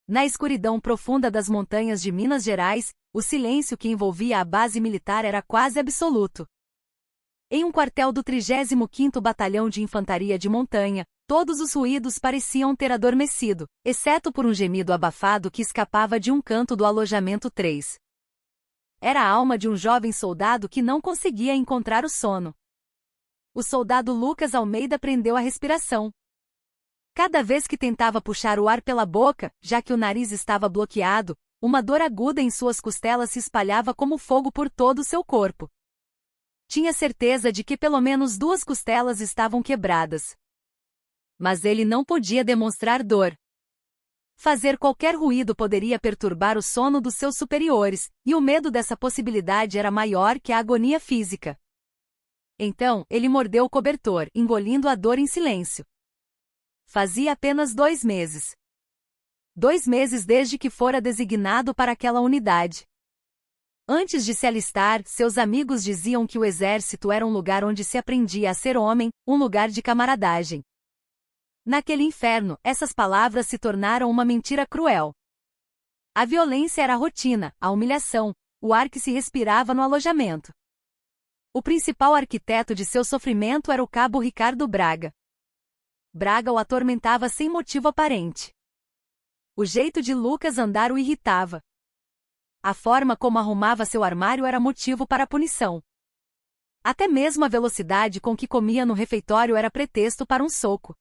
Na escuridão profunda das montanhas de Minas Gerais, o silêncio que envolvia a base militar era quase absoluto. Em um quartel do 35º Batalhão de Infantaria de Montanha, todos os ruídos pareciam ter adormecido, exceto por um gemido abafado que escapava de um canto do alojamento 3. Era a alma de um jovem soldado que não conseguia encontrar o sono. O soldado Lucas Almeida prendeu a respiração. Cada vez que tentava puxar o ar pela boca, já que o nariz estava bloqueado, uma dor aguda em suas costelas se espalhava como fogo por todo o seu corpo. Tinha certeza de que pelo menos 2 costelas estavam quebradas. Mas ele não podia demonstrar dor. Fazer qualquer ruído poderia perturbar o sono dos seus superiores, e o medo dessa possibilidade era maior que a agonia física. Então, ele mordeu o cobertor, engolindo a dor em silêncio. Fazia apenas 2 meses. 2 meses desde que fora designado para aquela unidade. Antes de se alistar, seus amigos diziam que o exército era um lugar onde se aprendia a ser homem, um lugar de camaradagem. Naquele inferno, essas palavras se tornaram uma mentira cruel. A violência era a rotina, a humilhação, o ar que se respirava no alojamento. O principal arquiteto de seu sofrimento era o cabo Ricardo Braga. Braga o atormentava sem motivo aparente. O jeito de Lucas andar o irritava. A forma como arrumava seu armário era motivo para a punição. Até mesmo a velocidade com que comia no refeitório era pretexto para um soco.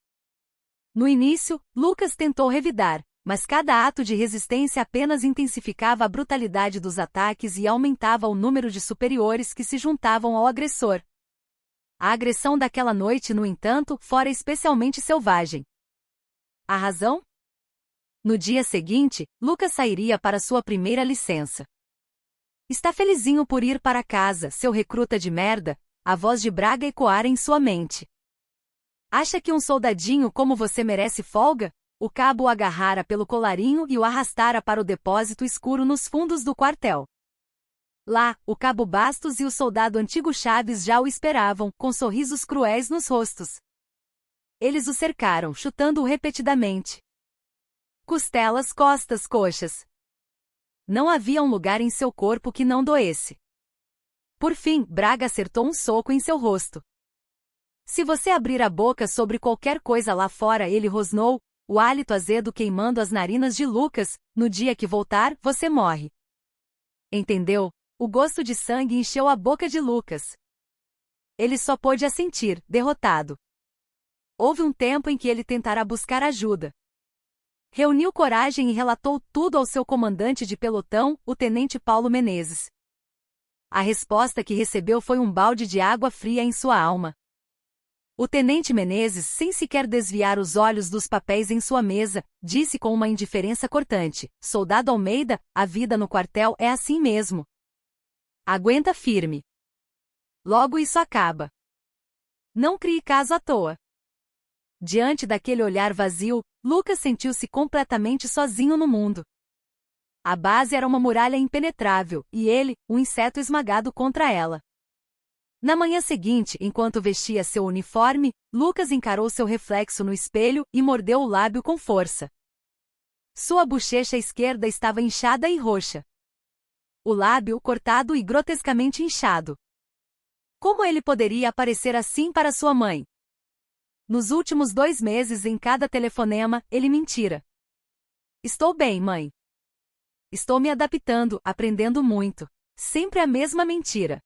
No início, Lucas tentou revidar, mas cada ato de resistência apenas intensificava a brutalidade dos ataques e aumentava o número de superiores que se juntavam ao agressor. A agressão daquela noite, no entanto, fora especialmente selvagem. A razão? No dia seguinte, Lucas sairia para sua primeira licença. Está felizinho por ir para casa, seu recruta de merda? A voz de Braga ecoara em sua mente. Acha que um soldadinho como você merece folga? O cabo o agarrara pelo colarinho e o arrastara para o depósito escuro nos fundos do quartel. Lá, o cabo Bastos e o soldado Antigo Chaves já o esperavam, com sorrisos cruéis nos rostos. Eles o cercaram, chutando-o repetidamente. Costelas, costas, coxas. Não havia um lugar em seu corpo que não doesse. Por fim, Braga acertou um soco em seu rosto. Se você abrir a boca sobre qualquer coisa lá fora, ele rosnou, o hálito azedo queimando as narinas de Lucas, no dia que voltar, você morre. Entendeu? O gosto de sangue encheu a boca de Lucas. Ele só pôde assentir, derrotado. Houve um tempo em que ele tentara buscar ajuda. Reuniu coragem e relatou tudo ao seu comandante de pelotão, o tenente Paulo Menezes. A resposta que recebeu foi um balde de água fria em sua alma. O tenente Menezes, sem sequer desviar os olhos dos papéis em sua mesa, disse com uma indiferença cortante: Soldado Almeida, a vida no quartel é assim mesmo. Aguenta firme. Logo isso acaba. Não crie caso à toa. Diante daquele olhar vazio, Lucas sentiu-se completamente sozinho no mundo. A base era uma muralha impenetrável, e ele, um inseto esmagado contra ela. Na manhã seguinte, enquanto vestia seu uniforme, Lucas encarou seu reflexo no espelho e mordeu o lábio com força. Sua bochecha esquerda estava inchada e roxa. O lábio cortado e grotescamente inchado. Como ele poderia aparecer assim para sua mãe? Nos últimos 2 meses, em cada telefonema, ele mentira. Estou bem, mãe. Estou me adaptando, aprendendo muito. Sempre a mesma mentira.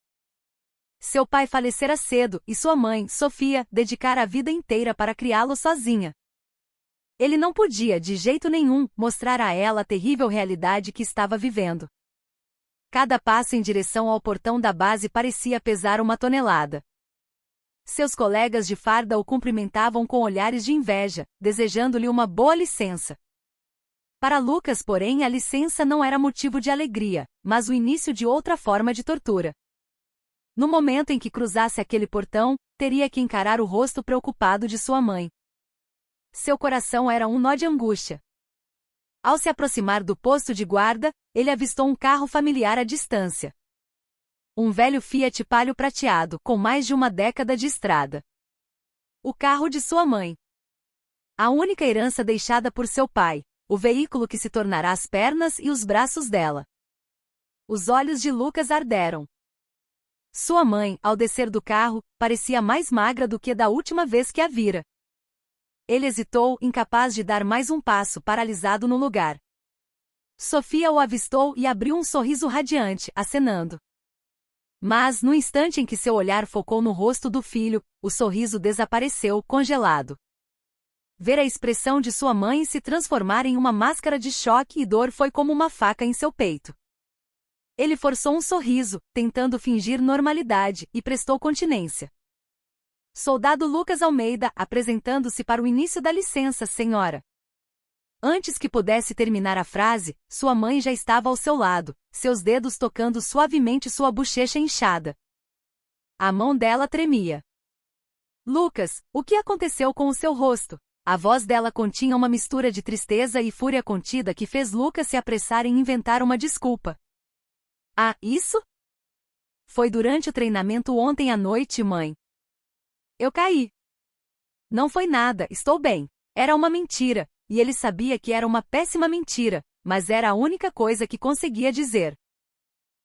Seu pai falecera cedo, e sua mãe, Sofia, dedicara a vida inteira para criá-lo sozinha. Ele não podia, de jeito nenhum, mostrar a ela a terrível realidade que estava vivendo. Cada passo em direção ao portão da base parecia pesar 1 tonelada. Seus colegas de farda o cumprimentavam com olhares de inveja, desejando-lhe uma boa licença. Para Lucas, porém, a licença não era motivo de alegria, mas o início de outra forma de tortura. No momento em que cruzasse aquele portão, teria que encarar o rosto preocupado de sua mãe. Seu coração era um nó de angústia. Ao se aproximar do posto de guarda, ele avistou um carro familiar à distância. Um velho Fiat Palio prateado, com mais de 1 década de estrada. O carro de sua mãe. A única herança deixada por seu pai, o veículo que se tornará as pernas e os braços dela. Os olhos de Lucas arderam. Sua mãe, ao descer do carro, parecia mais magra do que da última vez que a vira. Ele hesitou, incapaz de dar mais um passo, paralisado no lugar. Sofia o avistou e abriu um sorriso radiante, acenando. Mas, no instante em que seu olhar focou no rosto do filho, o sorriso desapareceu, congelado. Ver a expressão de sua mãe se transformar em uma máscara de choque e dor foi como uma faca em seu peito. Ele forçou um sorriso, tentando fingir normalidade, e prestou continência. Soldado Lucas Almeida, apresentando-se para o início da licença, senhora. Antes que pudesse terminar a frase, sua mãe já estava ao seu lado, seus dedos tocando suavemente sua bochecha inchada. A mão dela tremia. Lucas, o que aconteceu com o seu rosto? A voz dela continha uma mistura de tristeza e fúria contida que fez Lucas se apressar em inventar uma desculpa. Ah, isso? Foi durante o treinamento ontem à noite, mãe. Eu caí. Não foi nada, estou bem. Era uma mentira. E ele sabia que era uma péssima mentira, mas era a única coisa que conseguia dizer.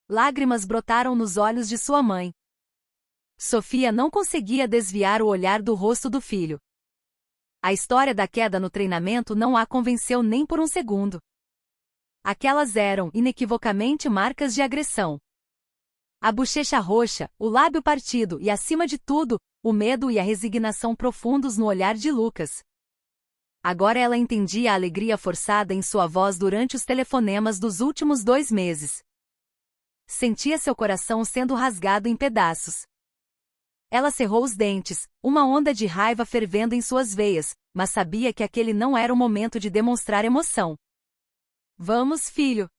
Lágrimas brotaram nos olhos de sua mãe. Sofia não conseguia desviar o olhar do rosto do filho. A história da queda no treinamento não a convenceu nem por um segundo. Aquelas eram, inequivocamente, marcas de agressão. A bochecha roxa, o lábio partido e, acima de tudo, o medo e a resignação profundos no olhar de Lucas. Agora ela entendia a alegria forçada em sua voz durante os telefonemas dos últimos 2 meses. Sentia seu coração sendo rasgado em pedaços. Ela cerrou os dentes, uma onda de raiva fervendo em suas veias, mas sabia que aquele não era o momento de demonstrar emoção. Vamos, filho.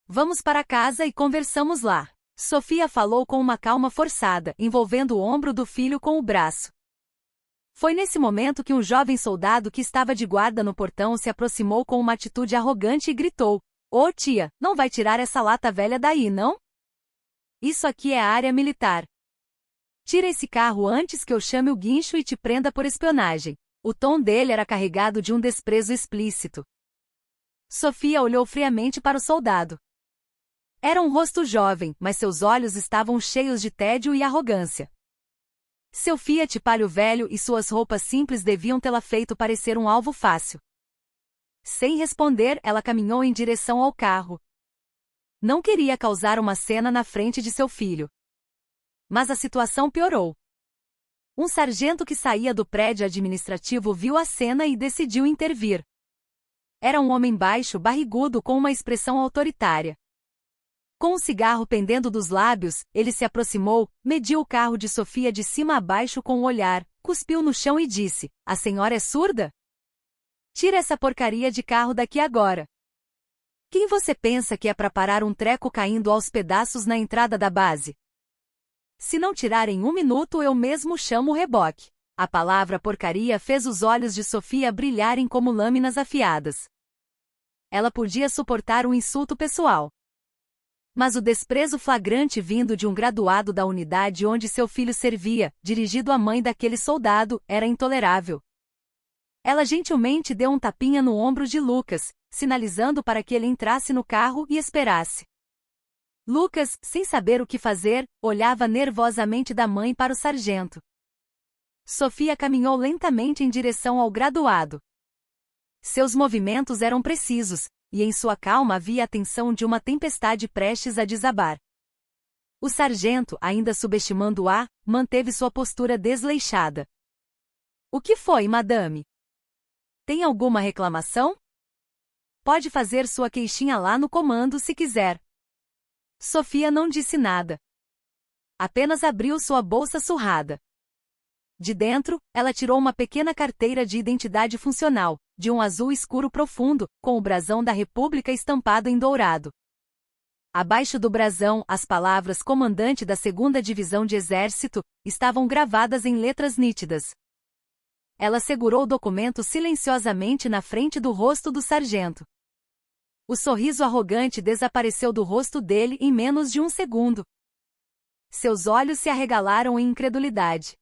Vamos para casa e conversamos lá. Sofia falou com uma calma forçada, envolvendo o ombro do filho com o braço. Foi nesse momento que um jovem soldado que estava de guarda no portão se aproximou com uma atitude arrogante e gritou: "Ô tia, não vai tirar essa lata velha daí, não? Isso aqui é a área militar. Tira esse carro antes que eu chame o guincho e te prenda por espionagem." O tom dele era carregado de um desprezo explícito. Sofia olhou friamente para o soldado. Era um rosto jovem, mas seus olhos estavam cheios de tédio e arrogância. Seu Fiat Palio velho e suas roupas simples deviam tê-la feito parecer um alvo fácil. Sem responder, ela caminhou em direção ao carro. Não queria causar uma cena na frente de seu filho. Mas a situação piorou. Um sargento que saía do prédio administrativo viu a cena e decidiu intervir. Era um homem baixo, barrigudo com uma expressão autoritária. Com um cigarro pendendo dos lábios, ele se aproximou, mediu o carro de Sofia de cima a baixo com o olhar, cuspiu no chão e disse: "A senhora é surda? Tira essa porcaria de carro daqui agora. Quem você pensa que é para parar um treco caindo aos pedaços na entrada da base? Se não tirar em 1 minuto eu mesmo chamo o reboque." A palavra porcaria fez os olhos de Sofia brilharem como lâminas afiadas. Ela podia suportar um insulto pessoal. Mas o desprezo flagrante vindo de um graduado da unidade onde seu filho servia, dirigido à mãe daquele soldado, era intolerável. Ela gentilmente deu um tapinha no ombro de Lucas, sinalizando para que ele entrasse no carro e esperasse. Lucas, sem saber o que fazer, olhava nervosamente da mãe para o sargento. Sofia caminhou lentamente em direção ao graduado. Seus movimentos eram precisos, e em sua calma havia a tensão de uma tempestade prestes a desabar. O sargento, ainda subestimando-a, manteve sua postura desleixada. "O que foi, madame? Tem alguma reclamação? Pode fazer sua queixinha lá no comando se quiser." Sofia não disse nada. Apenas abriu sua bolsa surrada. De dentro, ela tirou uma pequena carteira de identidade funcional, de um azul escuro profundo, com o brasão da República estampado em dourado. Abaixo do brasão, as palavras Comandante da 2ª Divisão de Exército estavam gravadas em letras nítidas. Ela segurou o documento silenciosamente na frente do rosto do sargento. O sorriso arrogante desapareceu do rosto dele em menos de 1 segundo. Seus olhos se arregalaram em incredulidade.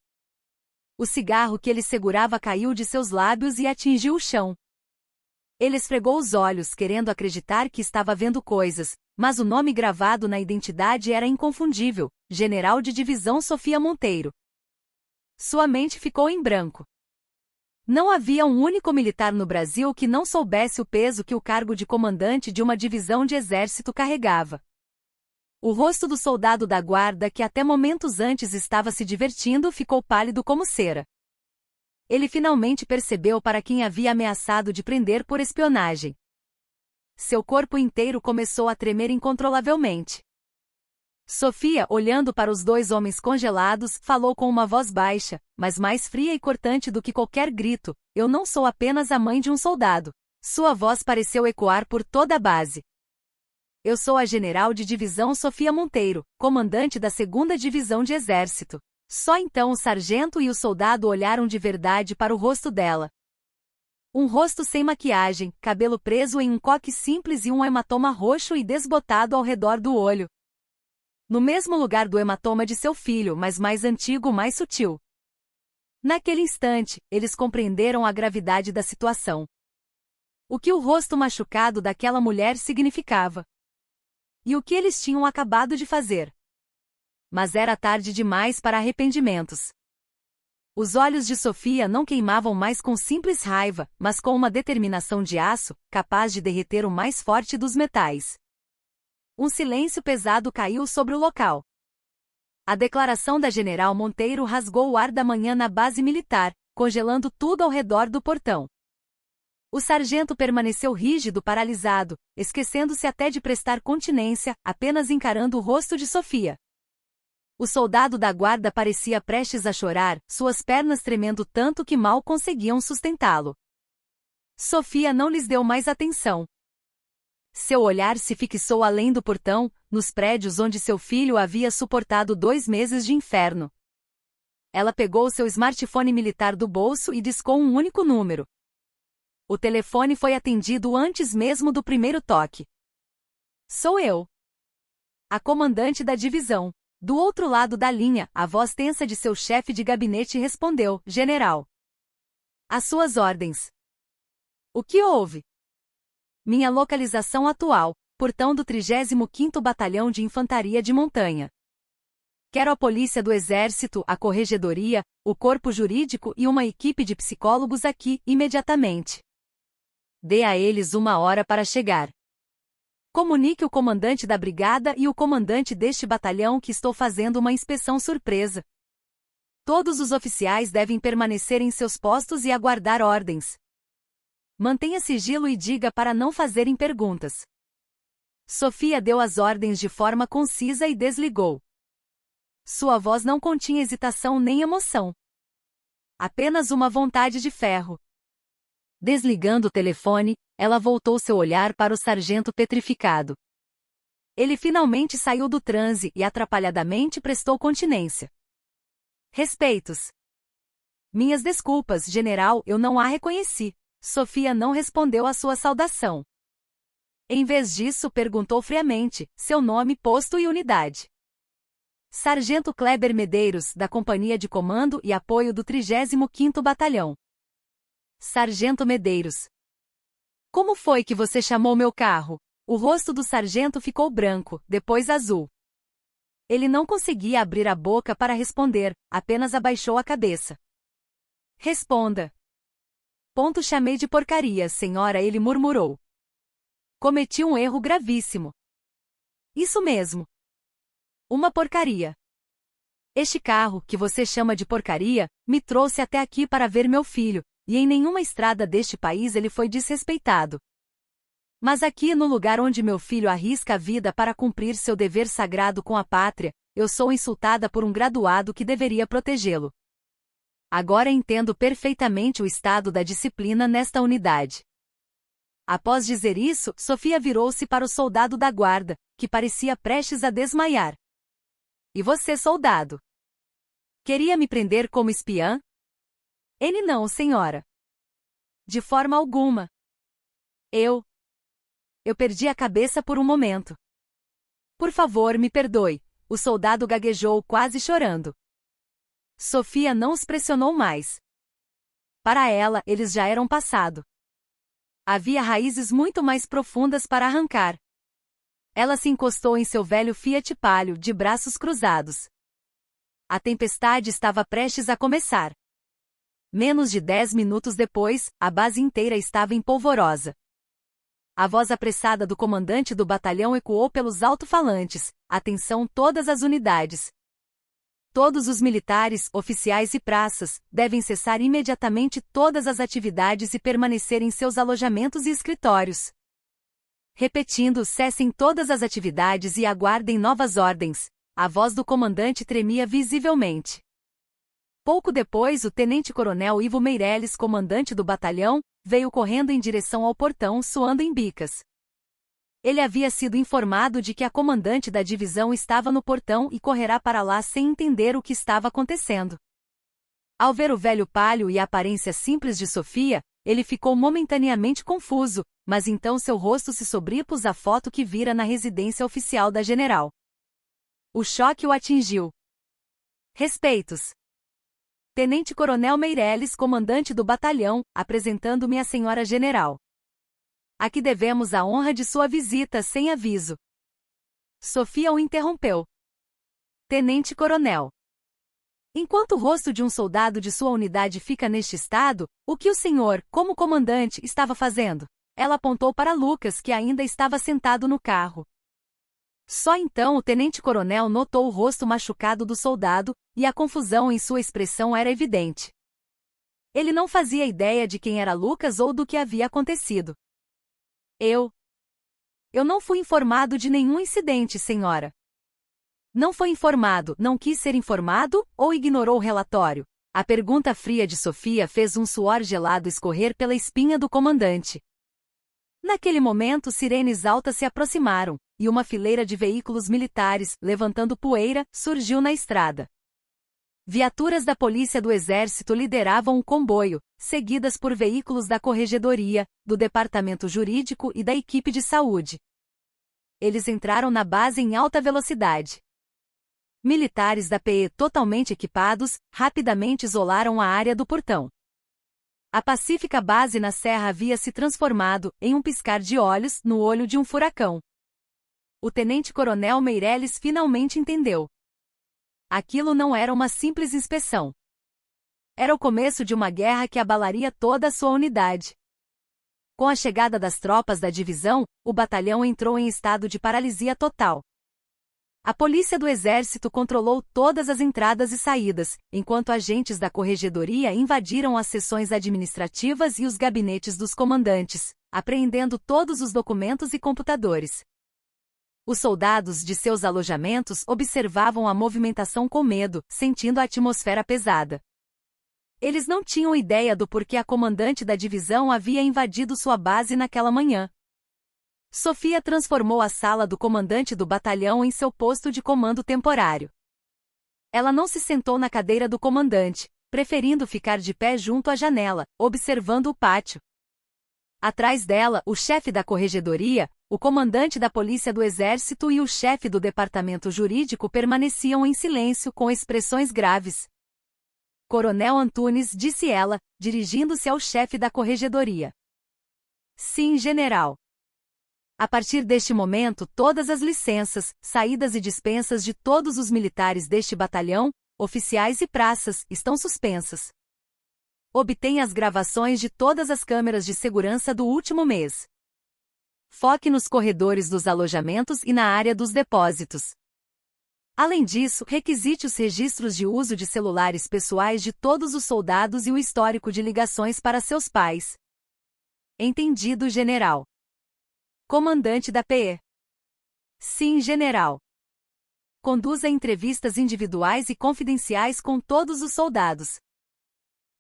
O cigarro que ele segurava caiu de seus lábios e atingiu o chão. Ele esfregou os olhos, querendo acreditar que estava vendo coisas, mas o nome gravado na identidade era inconfundível: General de Divisão Sofia Monteiro. Sua mente ficou em branco. Não havia um único militar no Brasil que não soubesse o peso que o cargo de comandante de uma divisão de exército carregava. O rosto do soldado da guarda, que até momentos antes estava se divertindo, ficou pálido como cera. Ele finalmente percebeu para quem havia ameaçado de prender por espionagem. Seu corpo inteiro começou a tremer incontrolavelmente. Sofia, olhando para os dois homens congelados, falou com uma voz baixa, mas mais fria e cortante do que qualquer grito: "Eu não sou apenas a mãe de um soldado." Sua voz pareceu ecoar por toda a base. "Eu sou a general de divisão Sofia Monteiro, comandante da 2ª Divisão de Exército." Só então o sargento e o soldado olharam de verdade para o rosto dela. Um rosto sem maquiagem, cabelo preso em um coque simples e um hematoma roxo e desbotado ao redor do olho. No mesmo lugar do hematoma de seu filho, mas mais antigo, mais sutil. Naquele instante, eles compreenderam a gravidade da situação. O que o rosto machucado daquela mulher significava. E o que eles tinham acabado de fazer. Mas era tarde demais para arrependimentos. Os olhos de Sofia não queimavam mais com simples raiva, mas com uma determinação de aço, capaz de derreter o mais forte dos metais. Um silêncio pesado caiu sobre o local. A declaração da General Monteiro rasgou o ar da manhã na base militar, congelando tudo ao redor do portão. O sargento permaneceu rígido, paralisado, esquecendo-se até de prestar continência, apenas encarando o rosto de Sofia. O soldado da guarda parecia prestes a chorar, suas pernas tremendo tanto que mal conseguiam sustentá-lo. Sofia não lhes deu mais atenção. Seu olhar se fixou além do portão, nos prédios onde seu filho havia suportado 2 meses de inferno. Ela pegou seu smartphone militar do bolso e discou um único número. O telefone foi atendido antes mesmo do primeiro toque. "Sou eu. A comandante da divisão." Do outro lado da linha, a voz tensa de seu chefe de gabinete respondeu: "General. Às suas ordens." "O que houve?" "Minha localização atual: portão do 35º Batalhão de Infantaria de Montanha. Quero a polícia do Exército, a corregedoria, o corpo jurídico e uma equipe de psicólogos aqui, imediatamente. Dê a eles 1 hora para chegar. Comunique o comandante da brigada e o comandante deste batalhão que estou fazendo uma inspeção surpresa. Todos os oficiais devem permanecer em seus postos e aguardar ordens. Mantenha sigilo e diga para não fazerem perguntas." Sofia deu as ordens de forma concisa e desligou. Sua voz não continha hesitação nem emoção. Apenas uma vontade de ferro. Desligando o telefone, ela voltou seu olhar para o sargento petrificado. Ele finalmente saiu do transe e atrapalhadamente prestou continência. "Respeitos." "Minhas desculpas, general, eu não a reconheci." Sofia não respondeu à sua saudação. Em vez disso, perguntou friamente, seu nome, posto e unidade. "Sargento Kleber Medeiros, da Companhia de Comando e Apoio do 35º Batalhão." "Sargento Medeiros. Como foi que você chamou meu carro?" O rosto do sargento ficou branco, depois azul. Ele não conseguia abrir a boca para responder, apenas abaixou a cabeça. "Responda." Chamei de porcaria, senhora, ele murmurou. "Cometi um erro gravíssimo." "Isso mesmo. Uma porcaria. Este carro, que você chama de porcaria, me trouxe até aqui para ver meu filho, e em nenhuma estrada deste país ele foi desrespeitado. Mas aqui, no lugar onde meu filho arrisca a vida para cumprir seu dever sagrado com a pátria, eu sou insultada por um graduado que deveria protegê-lo. Agora entendo perfeitamente o estado da disciplina nesta unidade." Após dizer isso, Sofia virou-se para o soldado da guarda, que parecia prestes a desmaiar. "E você, soldado? Queria me prender como espiã?" "Ele não, senhora." "De forma alguma. Eu perdi a cabeça por um momento." "Por favor, me perdoe." O soldado gaguejou, quase chorando. Sofia não os pressionou mais. Para ela, eles já eram passado. Havia raízes muito mais profundas para arrancar. Ela se encostou em seu velho Fiat Palio, de braços cruzados. A tempestade estava prestes a começar. Menos de 10 minutos depois, a base inteira estava em polvorosa. A voz apressada do comandante do batalhão ecoou pelos alto-falantes: atenção todas as unidades. Todos os militares, oficiais e praças, devem cessar imediatamente todas as atividades e permanecer em seus alojamentos e escritórios. Repetindo, cessem todas as atividades e aguardem novas ordens. A voz do comandante tremia visivelmente. Pouco depois, o tenente-coronel Ivo Meirelles, comandante do batalhão, veio correndo em direção ao portão, suando em bicas. Ele havia sido informado de que a comandante da divisão estava no portão e correrá para lá sem entender o que estava acontecendo. Ao ver o velho Palio e a aparência simples de Sofia, ele ficou momentaneamente confuso, mas então seu rosto se sobrepôs à foto que vira na residência oficial da general. O choque o atingiu. Respeitos. Tenente-coronel Meirelles, comandante do batalhão, apresentando-me à senhora general. A que devemos a honra de sua visita sem aviso. Sofia o interrompeu. Tenente-coronel. Enquanto o rosto de um soldado de sua unidade fica neste estado, o que o senhor, como comandante, estava fazendo? Ela apontou para Lucas, que ainda estava sentado no carro. Só então o tenente-coronel notou o rosto machucado do soldado, e a confusão em sua expressão era evidente. Ele não fazia ideia de quem era Lucas ou do que havia acontecido. Eu não fui informado de nenhum incidente, senhora. Não foi informado, não quis ser informado, ou ignorou o relatório? A pergunta fria de Sofia fez um suor gelado escorrer pela espinha do comandante. Naquele momento, sirenes altas se aproximaram, e uma fileira de veículos militares, levantando poeira, surgiu na estrada. Viaturas da Polícia do Exército lideravam o comboio, seguidas por veículos da Corregedoria, do Departamento Jurídico e da equipe de saúde. Eles entraram na base em alta velocidade. Militares da PE totalmente equipados, rapidamente isolaram a área do portão. A pacífica base na serra havia se transformado, em um piscar de olhos, no olho de um furacão. O tenente-coronel Meirelles finalmente entendeu. Aquilo não era uma simples inspeção. Era o começo de uma guerra que abalaria toda a sua unidade. Com a chegada das tropas da divisão, o batalhão entrou em estado de paralisia total. A polícia do exército controlou todas as entradas e saídas, enquanto agentes da corregedoria invadiram as seções administrativas e os gabinetes dos comandantes, apreendendo todos os documentos e computadores. Os soldados de seus alojamentos observavam a movimentação com medo, sentindo a atmosfera pesada. Eles não tinham ideia do porquê a comandante da divisão havia invadido sua base naquela manhã. Sofia transformou a sala do comandante do batalhão em seu posto de comando temporário. Ela não se sentou na cadeira do comandante, preferindo ficar de pé junto à janela, observando o pátio. Atrás dela, o chefe da corregedoria, o comandante da Polícia do Exército e o chefe do Departamento Jurídico permaneciam em silêncio com expressões graves. Coronel Antunes, disse ela, dirigindo-se ao chefe da corregedoria. Sim, general. A partir deste momento, todas as licenças, saídas e dispensas de todos os militares deste batalhão, oficiais e praças, estão suspensas. Obtenha as gravações de todas as câmeras de segurança do último mês. Foque nos corredores dos alojamentos e na área dos depósitos. Além disso, requisite os registros de uso de celulares pessoais de todos os soldados e o histórico de ligações para seus pais. Entendido, general. Comandante da PE. Sim, general. Conduza entrevistas individuais e confidenciais com todos os soldados.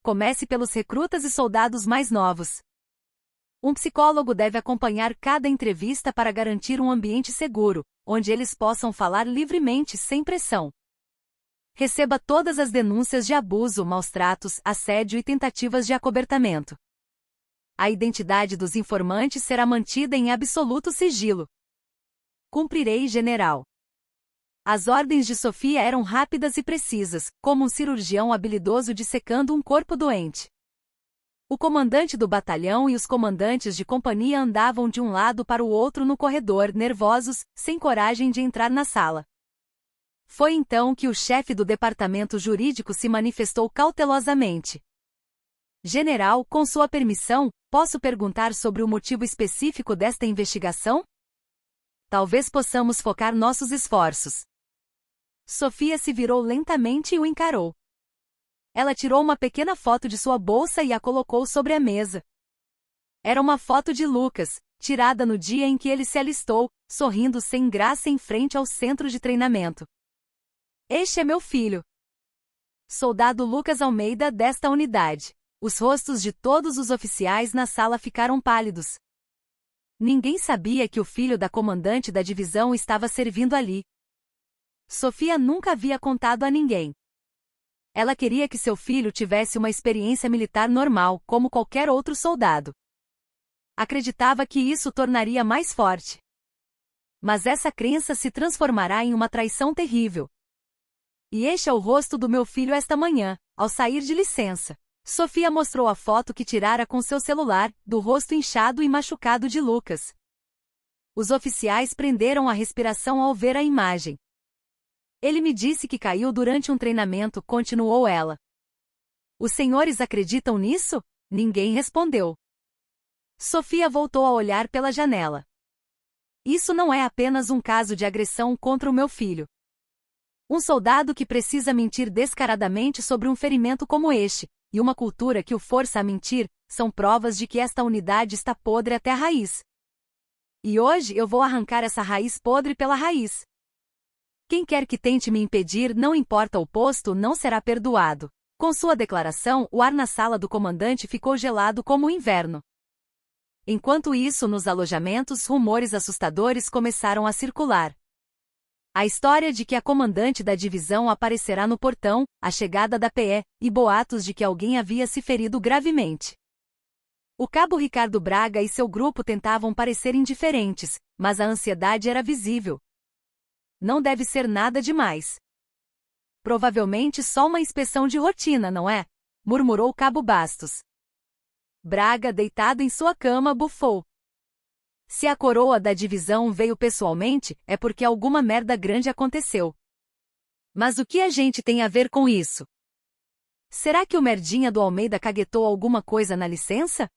Comece pelos recrutas e soldados mais novos. Um psicólogo deve acompanhar cada entrevista para garantir um ambiente seguro, onde eles possam falar livremente sem pressão. Receba todas as denúncias de abuso, maus-tratos, assédio e tentativas de acobertamento. A identidade dos informantes será mantida em absoluto sigilo. Cumprirei, general. As ordens de Sofia eram rápidas e precisas, como um cirurgião habilidoso dissecando um corpo doente. O comandante do batalhão e os comandantes de companhia andavam de um lado para o outro no corredor, nervosos, sem coragem de entrar na sala. Foi então que o chefe do departamento jurídico se manifestou cautelosamente. General, com sua permissão, posso perguntar sobre o motivo específico desta investigação? Talvez possamos focar nossos esforços. Sofia se virou lentamente e o encarou. Ela tirou uma pequena foto de sua bolsa e a colocou sobre a mesa. Era uma foto de Lucas, tirada no dia em que ele se alistou, sorrindo sem graça em frente ao centro de treinamento. Este é meu filho. Soldado Lucas Almeida desta unidade. Os rostos de todos os oficiais na sala ficaram pálidos. Ninguém sabia que o filho da comandante da divisão estava servindo ali. Sofia nunca havia contado a ninguém. Ela queria que seu filho tivesse uma experiência militar normal, como qualquer outro soldado. Acreditava que isso tornaria mais forte. Mas essa crença se transformará em uma traição terrível. E este é o rosto do meu filho esta manhã, ao sair de licença. Sofia mostrou a foto que tirara com seu celular, do rosto inchado e machucado de Lucas. Os oficiais prenderam a respiração ao ver a imagem. Ele me disse que caiu durante um treinamento, continuou ela. Os senhores acreditam nisso? Ninguém respondeu. Sofia voltou a olhar pela janela. Isso não é apenas um caso de agressão contra o meu filho. Um soldado que precisa mentir descaradamente sobre um ferimento como este, e uma cultura que o força a mentir, são provas de que esta unidade está podre até a raiz. E hoje eu vou arrancar essa raiz podre pela raiz. Quem quer que tente me impedir, não importa o posto, não será perdoado. Com sua declaração, o ar na sala do comandante ficou gelado como o inverno. Enquanto isso, nos alojamentos, rumores assustadores começaram a circular. A história de que a comandante da divisão aparecerá no portão, a chegada da PE, e boatos de que alguém havia se ferido gravemente. O cabo Ricardo Braga e seu grupo tentavam parecer indiferentes, mas a ansiedade era visível. Não deve ser nada demais. Provavelmente só uma inspeção de rotina, não é? Murmurou Cabo Bastos. Braga, deitado em sua cama, bufou. Se a coroa da divisão veio pessoalmente, é porque alguma merda grande aconteceu. Mas o que a gente tem a ver com isso? Será que o merdinha do Almeida caguetou alguma coisa na licença?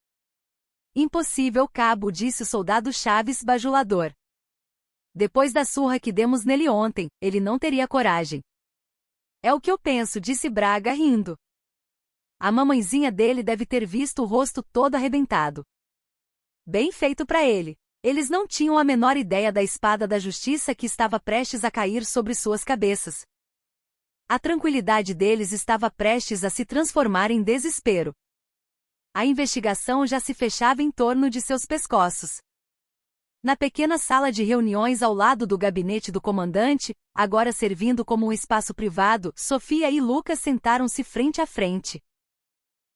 Impossível, cabo, disse o soldado Chaves bajulador. Depois da surra que demos nele ontem, ele não teria coragem. É o que eu penso, disse Braga rindo. A mamãezinha dele deve ter visto o rosto todo arrebentado. Bem feito para ele. Eles não tinham a menor ideia da espada da justiça que estava prestes a cair sobre suas cabeças. A tranquilidade deles estava prestes a se transformar em desespero. A investigação já se fechava em torno de seus pescoços. Na pequena sala de reuniões ao lado do gabinete do comandante, agora servindo como um espaço privado, Sofia e Lucas sentaram-se frente a frente.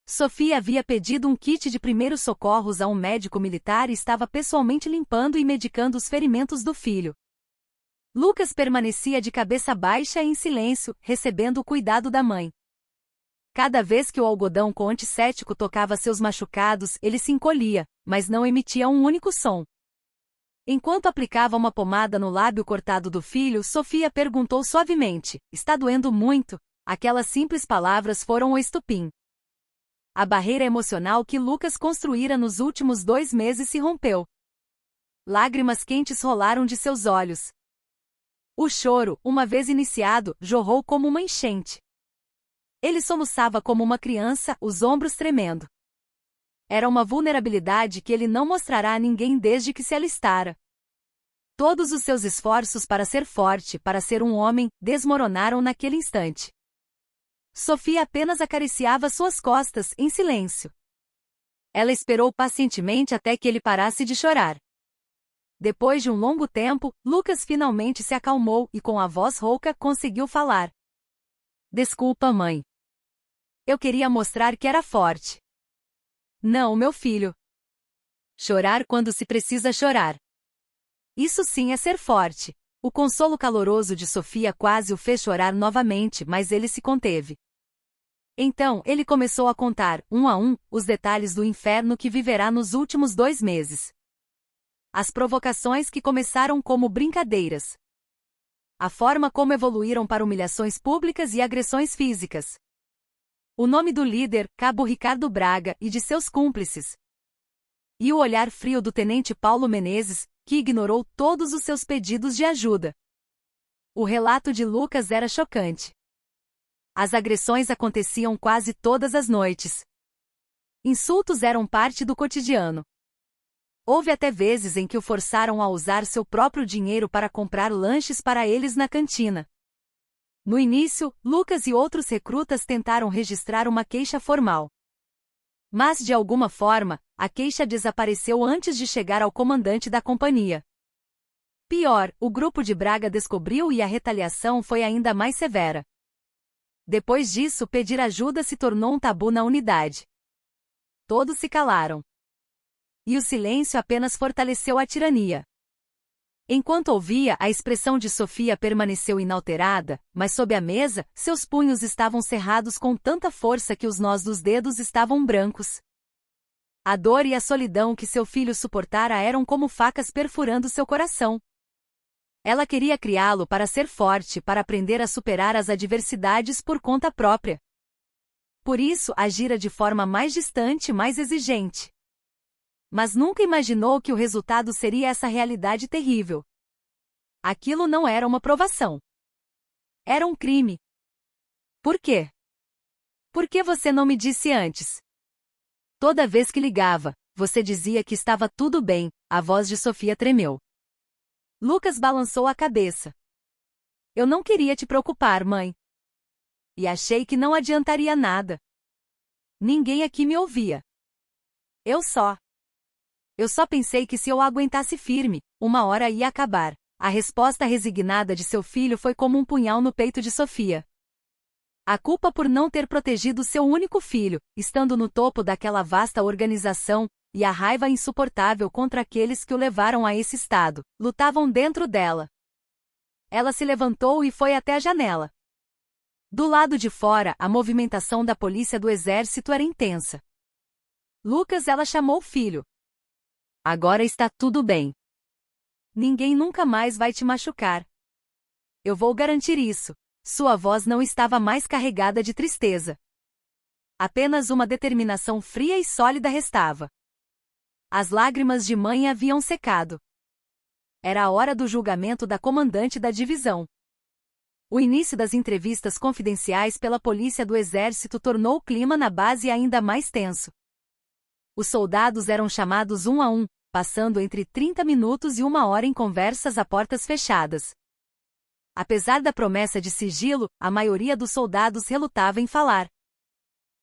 Sofia havia pedido um kit de primeiros socorros a um médico militar e estava pessoalmente limpando e medicando os ferimentos do filho. Lucas permanecia de cabeça baixa e em silêncio, recebendo o cuidado da mãe. Cada vez que o algodão com antisséptico tocava seus machucados, ele se encolhia, mas não emitia um único som. Enquanto aplicava uma pomada no lábio cortado do filho, Sofia perguntou suavemente: "Está doendo muito?" Aquelas simples palavras foram o estopim. A barreira emocional que Lucas construíra nos últimos 2 meses se rompeu. Lágrimas quentes rolaram de seus olhos. O choro, uma vez iniciado, jorrou como uma enchente. Ele soluçava como uma criança, os ombros tremendo. Era uma vulnerabilidade que ele não mostrará a ninguém desde que se alistara. Todos os seus esforços para ser forte, para ser um homem, desmoronaram naquele instante. Sofia apenas acariciava suas costas, em silêncio. Ela esperou pacientemente até que ele parasse de chorar. Depois de um longo tempo, Lucas finalmente se acalmou e com a voz rouca conseguiu falar. "Desculpa, mãe. Eu queria mostrar que era forte." "Não, meu filho. Chorar quando se precisa chorar. Isso sim é ser forte." O consolo caloroso de Sofia quase o fez chorar novamente, mas ele se conteve. Então, ele começou a contar, um a um, os detalhes do inferno que viverá nos últimos 2 meses. As provocações que começaram como brincadeiras. A forma como evoluíram para humilhações públicas e agressões físicas. O nome do líder, Cabo Ricardo Braga, e de seus cúmplices. E o olhar frio do tenente Paulo Menezes, que ignorou todos os seus pedidos de ajuda. O relato de Lucas era chocante. As agressões aconteciam quase todas as noites. Insultos eram parte do cotidiano. Houve até vezes em que o forçaram a usar seu próprio dinheiro para comprar lanches para eles na cantina. No início, Lucas e outros recrutas tentaram registrar uma queixa formal. Mas, de alguma forma, a queixa desapareceu antes de chegar ao comandante da companhia. Pior, o grupo de Braga descobriu e a retaliação foi ainda mais severa. Depois disso, pedir ajuda se tornou um tabu na unidade. Todos se calaram. E o silêncio apenas fortaleceu a tirania. Enquanto ouvia, a expressão de Sofia permaneceu inalterada, mas sob a mesa, seus punhos estavam cerrados com tanta força que os nós dos dedos estavam brancos. A dor e a solidão que seu filho suportara eram como facas perfurando seu coração. Ela queria criá-lo para ser forte, para aprender a superar as adversidades por conta própria. Por isso, agira de forma mais distante e mais exigente. Mas nunca imaginou que o resultado seria essa realidade terrível. Aquilo não era uma provação. Era um crime. Por quê? Por que você não me disse antes? Toda vez que ligava, você dizia que estava tudo bem, a voz de Sofia tremeu. Lucas balançou a cabeça. Eu não queria te preocupar, mãe. E achei que não adiantaria nada. Ninguém aqui me ouvia. Eu só pensei que se eu aguentasse firme, uma hora ia acabar. A resposta resignada de seu filho foi como um punhal no peito de Sofia. A culpa por não ter protegido seu único filho, estando no topo daquela vasta organização, e a raiva insuportável contra aqueles que o levaram a esse estado, lutavam dentro dela. Ela se levantou e foi até a janela. Do lado de fora, a movimentação da polícia do exército era intensa. Lucas, ela chamou o filho. Agora está tudo bem. Ninguém nunca mais vai te machucar. Eu vou garantir isso. Sua voz não estava mais carregada de tristeza. Apenas uma determinação fria e sólida restava. As lágrimas de mãe haviam secado. Era a hora do julgamento da comandante da divisão. O início das entrevistas confidenciais pela polícia do exército tornou o clima na base ainda mais tenso. Os soldados eram chamados um a um, passando entre 30 minutos e 1 hora em conversas a portas fechadas. Apesar da promessa de sigilo, a maioria dos soldados relutava em falar.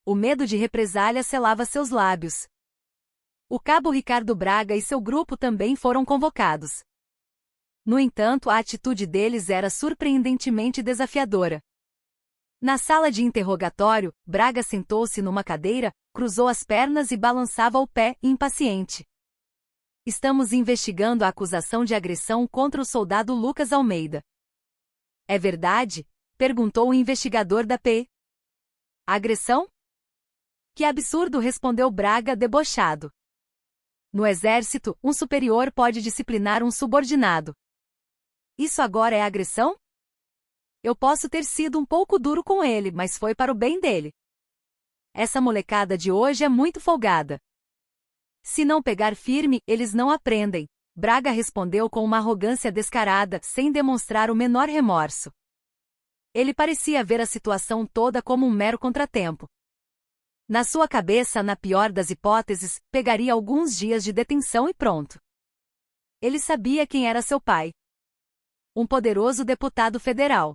O medo de represália selava seus lábios. O cabo Ricardo Braga e seu grupo também foram convocados. No entanto, a atitude deles era surpreendentemente desafiadora. Na sala de interrogatório, Braga sentou-se numa cadeira, cruzou as pernas e balançava o pé, impaciente. Estamos investigando a acusação de agressão contra o soldado Lucas Almeida. É verdade? Perguntou o investigador da P. Agressão? Que absurdo, respondeu Braga debochado. No exército, um superior pode disciplinar um subordinado. Isso agora é agressão? Eu posso ter sido um pouco duro com ele, mas foi para o bem dele. Essa molecada de hoje é muito folgada. Se não pegar firme, eles não aprendem. Braga respondeu com uma arrogância descarada, sem demonstrar o menor remorso. Ele parecia ver a situação toda como um mero contratempo. Na sua cabeça, na pior das hipóteses, pegaria alguns dias de detenção e pronto. Ele sabia quem era seu pai. Um poderoso deputado federal.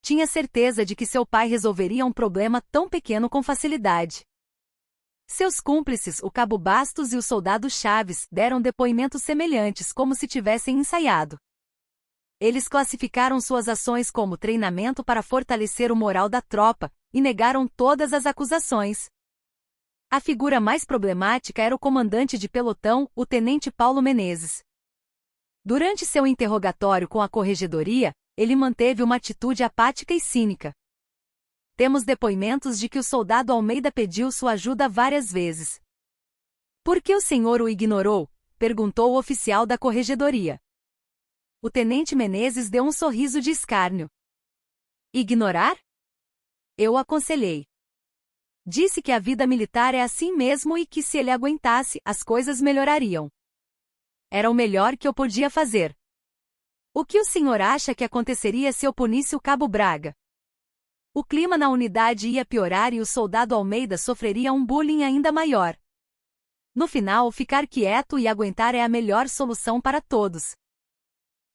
Tinha certeza de que seu pai resolveria um problema tão pequeno com facilidade. Seus cúmplices, o cabo Bastos e o soldado Chaves, deram depoimentos semelhantes, como se tivessem ensaiado. Eles classificaram suas ações como treinamento para fortalecer o moral da tropa, e negaram todas as acusações. A figura mais problemática era o comandante de pelotão, o tenente Paulo Menezes. Durante seu interrogatório com a corregedoria, ele manteve uma atitude apática e cínica. Temos depoimentos de que o soldado Almeida pediu sua ajuda várias vezes. Por que o senhor o ignorou? Perguntou o oficial da corregedoria. O tenente Menezes deu um sorriso de escárnio. Ignorar? Eu o aconselhei. Disse que a vida militar é assim mesmo e que se ele aguentasse, as coisas melhorariam. Era o melhor que eu podia fazer. O que o senhor acha que aconteceria se eu punisse o Cabo Braga? O clima na unidade ia piorar e o soldado Almeida sofreria um bullying ainda maior. No final, ficar quieto e aguentar é a melhor solução para todos.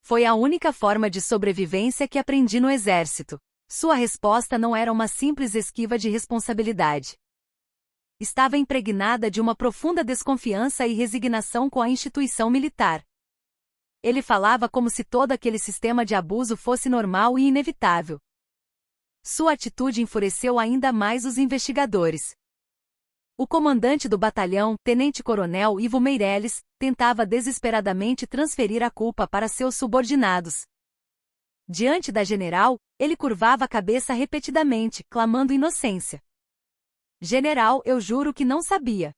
Foi a única forma de sobrevivência que aprendi no exército. Sua resposta não era uma simples esquiva de responsabilidade. Estava impregnada de uma profunda desconfiança e resignação com a instituição militar. Ele falava como se todo aquele sistema de abuso fosse normal e inevitável. Sua atitude enfureceu ainda mais os investigadores. O comandante do batalhão, tenente-coronel Ivo Meireles, tentava desesperadamente transferir a culpa para seus subordinados. Diante da general, ele curvava a cabeça repetidamente, clamando inocência. General, eu juro que não sabia.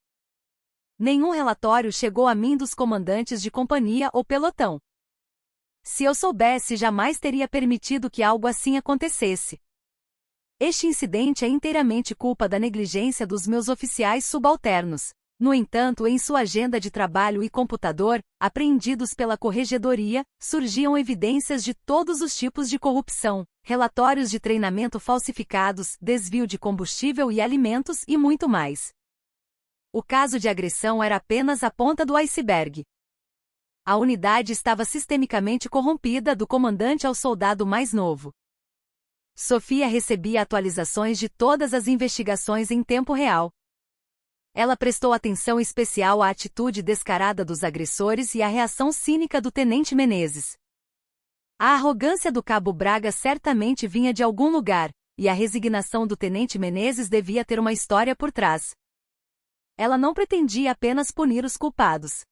Nenhum relatório chegou a mim dos comandantes de companhia ou pelotão. Se eu soubesse, jamais teria permitido que algo assim acontecesse. Este incidente é inteiramente culpa da negligência dos meus oficiais subalternos. No entanto, em sua agenda de trabalho e computador, apreendidos pela corregedoria, surgiam evidências de todos os tipos de corrupção, relatórios de treinamento falsificados, desvio de combustível e alimentos e muito mais. O caso de agressão era apenas a ponta do iceberg. A unidade estava sistemicamente corrompida do comandante ao soldado mais novo. Sofia recebia atualizações de todas as investigações em tempo real. Ela prestou atenção especial à atitude descarada dos agressores e à reação cínica do tenente Menezes. A arrogância do Cabo Braga certamente vinha de algum lugar, e a resignação do tenente Menezes devia ter uma história por trás. Ela não pretendia apenas punir os culpados.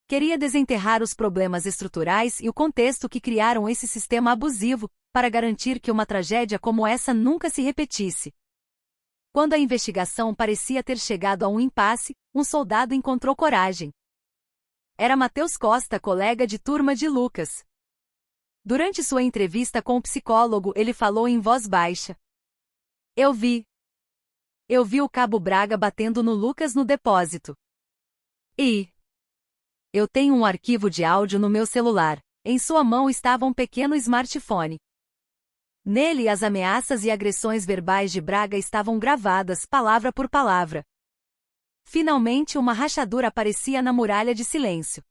Queria desenterrar os problemas estruturais e o contexto que criaram esse sistema abusivo, para garantir que uma tragédia como essa nunca se repetisse. Quando a investigação parecia ter chegado a um impasse, um soldado encontrou coragem. Era Matheus Costa, colega de turma de Lucas. Durante sua entrevista com o psicólogo, ele falou em voz baixa. Eu vi o Cabo Braga batendo no Lucas no depósito. E eu tenho um arquivo de áudio no meu celular. Em sua mão estava um pequeno smartphone. Nele, as ameaças e agressões verbais de Braga estavam gravadas, palavra por palavra. Finalmente, uma rachadura aparecia na muralha de silêncio.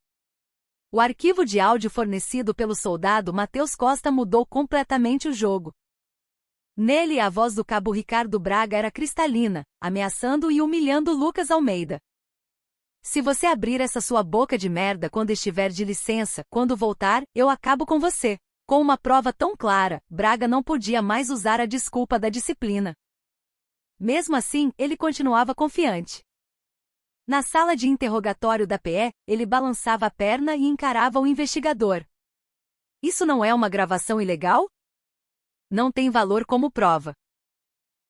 O arquivo de áudio fornecido pelo soldado Matheus Costa mudou completamente o jogo. Nele, a voz do cabo Ricardo Braga era cristalina, ameaçando e humilhando Lucas Almeida. Se você abrir essa sua boca de merda quando estiver de licença, quando voltar, eu acabo com você. Com uma prova tão clara, Braga não podia mais usar a desculpa da disciplina. Mesmo assim, ele continuava confiante. Na sala de interrogatório da PE, ele balançava a perna e encarava o investigador. Isso não é uma gravação ilegal? Não tem valor como prova.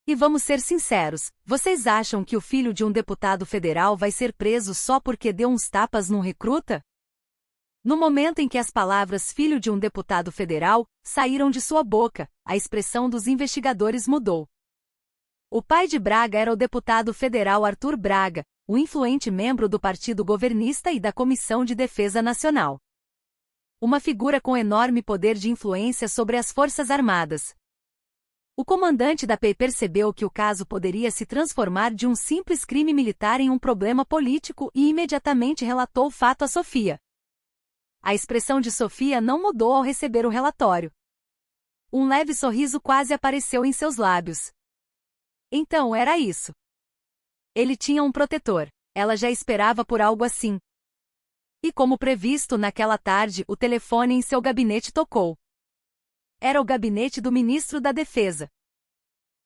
E vamos ser sinceros, vocês acham que o filho de um deputado federal vai ser preso só porque deu uns tapas num recruta? No momento em que as palavras filho de um deputado federal saíram de sua boca, a expressão dos investigadores mudou. O pai de Braga era o deputado federal Arthur Braga, o influente membro do Partido Governista e da Comissão de Defesa Nacional. Uma figura com enorme poder de influência sobre as Forças Armadas. O comandante da PE percebeu que o caso poderia se transformar de um simples crime militar em um problema político e imediatamente relatou o fato a Sofia. A expressão de Sofia não mudou ao receber o relatório. Um leve sorriso quase apareceu em seus lábios. Então era isso. Ele tinha um protetor. Ela já esperava por algo assim. E como previsto naquela tarde, o telefone em seu gabinete tocou. Era o gabinete do ministro da Defesa.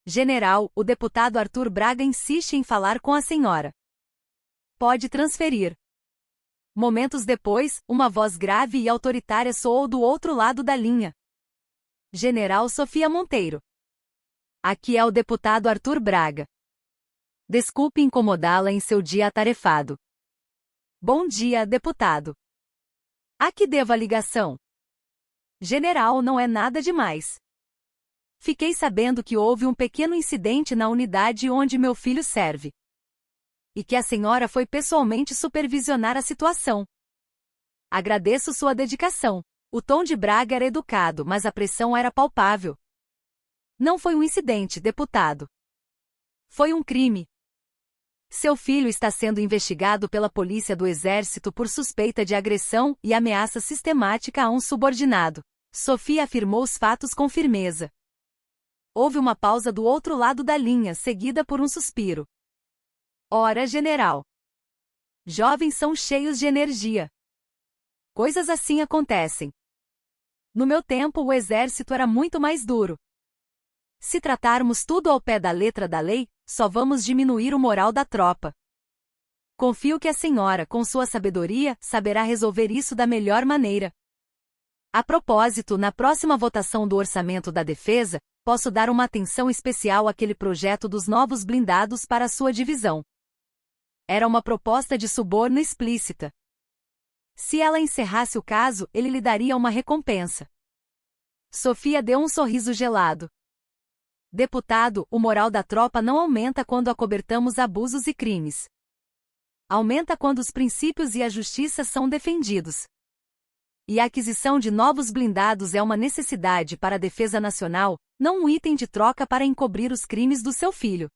General, o deputado Arthur Braga insiste em falar com a senhora. Pode transferir. Momentos depois, uma voz grave e autoritária soou do outro lado da linha. General Sofia Monteiro. Aqui é o deputado Arthur Braga. Desculpe incomodá-la em seu dia atarefado. Bom dia, deputado. A que devo a ligação? General, não é nada demais. Fiquei sabendo que houve um pequeno incidente na unidade onde meu filho serve. E que a senhora foi pessoalmente supervisionar a situação. Agradeço sua dedicação. O tom de Braga era educado, mas a pressão era palpável. Não foi um incidente, deputado. Foi um crime. Seu filho está sendo investigado pela Polícia do Exército por suspeita de agressão e ameaça sistemática a um subordinado. Sofia afirmou os fatos com firmeza. Houve uma pausa do outro lado da linha, seguida por um suspiro. Ora, general. Jovens são cheios de energia. Coisas assim acontecem. No meu tempo, o exército era muito mais duro. Se tratarmos tudo ao pé da letra da lei, só vamos diminuir o moral da tropa. Confio que a senhora, com sua sabedoria, saberá resolver isso da melhor maneira. A propósito, na próxima votação do orçamento da defesa, posso dar uma atenção especial àquele projeto dos novos blindados para sua divisão. Era uma proposta de suborno explícita. Se ela encerrasse o caso, ele lhe daria uma recompensa. Sofia deu um sorriso gelado. Deputado, o moral da tropa não aumenta quando acobertamos abusos e crimes. Aumenta quando os princípios e a justiça são defendidos. E a aquisição de novos blindados é uma necessidade para a defesa nacional, não um item de troca para encobrir os crimes do seu filho.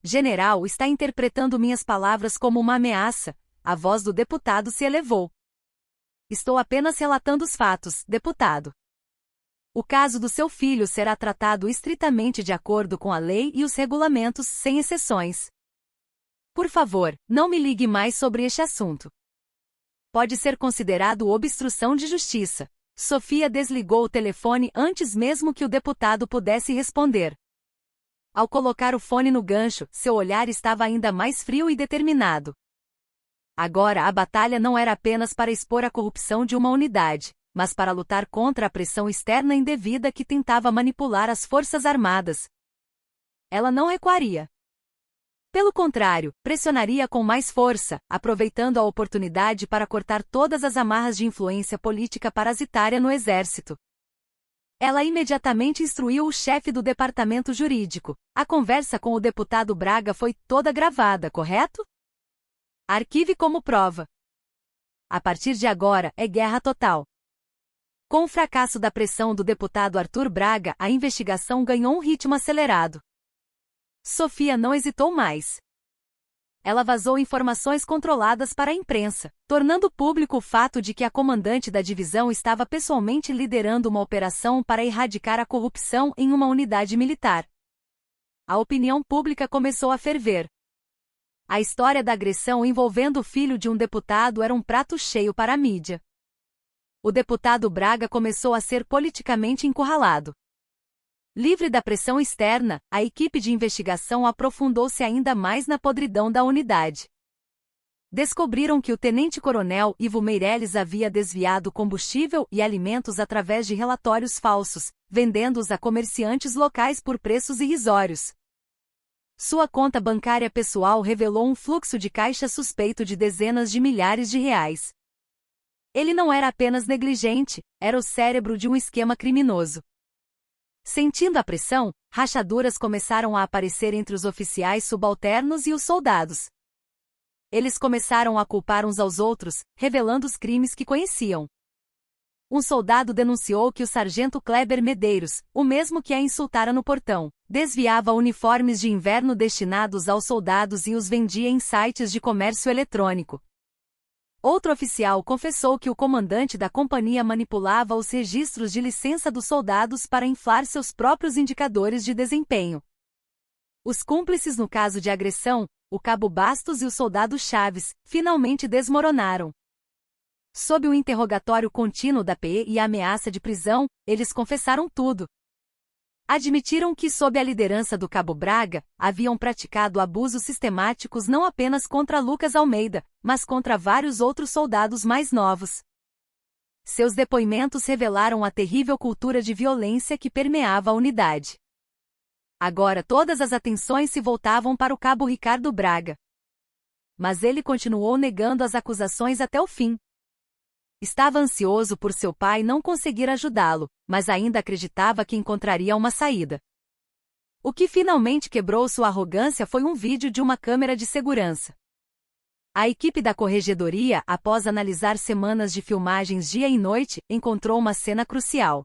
General, está interpretando minhas palavras como uma ameaça. A voz do deputado se elevou. Estou apenas relatando os fatos, deputado. O caso do seu filho será tratado estritamente de acordo com a lei e os regulamentos, sem exceções. Por favor, não me ligue mais sobre este assunto. Pode ser considerado obstrução de justiça. Sofia desligou o telefone antes mesmo que o deputado pudesse responder. Ao colocar o fone no gancho, seu olhar estava ainda mais frio e determinado. Agora a batalha não era apenas para expor a corrupção de uma unidade, mas para lutar contra a pressão externa indevida que tentava manipular as Forças Armadas. Ela não recuaria. Pelo contrário, pressionaria com mais força, aproveitando a oportunidade para cortar todas as amarras de influência política parasitária no Exército. Ela imediatamente instruiu o chefe do departamento jurídico. A conversa com o deputado Braga foi toda gravada, correto? Arquive como prova. A partir de agora, é guerra total. Com o fracasso da pressão do deputado Arthur Braga, a investigação ganhou um ritmo acelerado. Sofia não hesitou mais. Ela vazou informações controladas para a imprensa, tornando público o fato de que a comandante da divisão estava pessoalmente liderando uma operação para erradicar a corrupção em uma unidade militar. A opinião pública começou a ferver. A história da agressão envolvendo o filho de um deputado era um prato cheio para a mídia. O deputado Braga começou a ser politicamente encurralado. Livre da pressão externa, a equipe de investigação aprofundou-se ainda mais na podridão da unidade. Descobriram que o tenente-coronel Ivo Meirelles havia desviado combustível e alimentos através de relatórios falsos, vendendo-os a comerciantes locais por preços irrisórios. Sua conta bancária pessoal revelou um fluxo de caixa suspeito de dezenas de milhares de reais. Ele não era apenas negligente, era o cérebro de um esquema criminoso. Sentindo a pressão, rachaduras começaram a aparecer entre os oficiais subalternos e os soldados. Eles começaram a culpar uns aos outros, revelando os crimes que conheciam. Um soldado denunciou que o sargento Kleber Medeiros, o mesmo que a insultara no portão, desviava uniformes de inverno destinados aos soldados e os vendia em sites de comércio eletrônico. Outro oficial confessou que o comandante da companhia manipulava os registros de licença dos soldados para inflar seus próprios indicadores de desempenho. Os cúmplices no caso de agressão, o cabo Bastos e o soldado Chaves, finalmente desmoronaram. Sob o interrogatório contínuo da PE e a ameaça de prisão, eles confessaram tudo. Admitiram que, sob a liderança do cabo Braga, haviam praticado abusos sistemáticos não apenas contra Lucas Almeida, mas contra vários outros soldados mais novos. Seus depoimentos revelaram a terrível cultura de violência que permeava a unidade. Agora todas as atenções se voltavam para o cabo Ricardo Braga. Mas ele continuou negando as acusações até o fim. Estava ansioso por seu pai não conseguir ajudá-lo, mas ainda acreditava que encontraria uma saída. O que finalmente quebrou sua arrogância foi um vídeo de uma câmera de segurança. A equipe da corregedoria, após analisar semanas de filmagens dia e noite, encontrou uma cena crucial.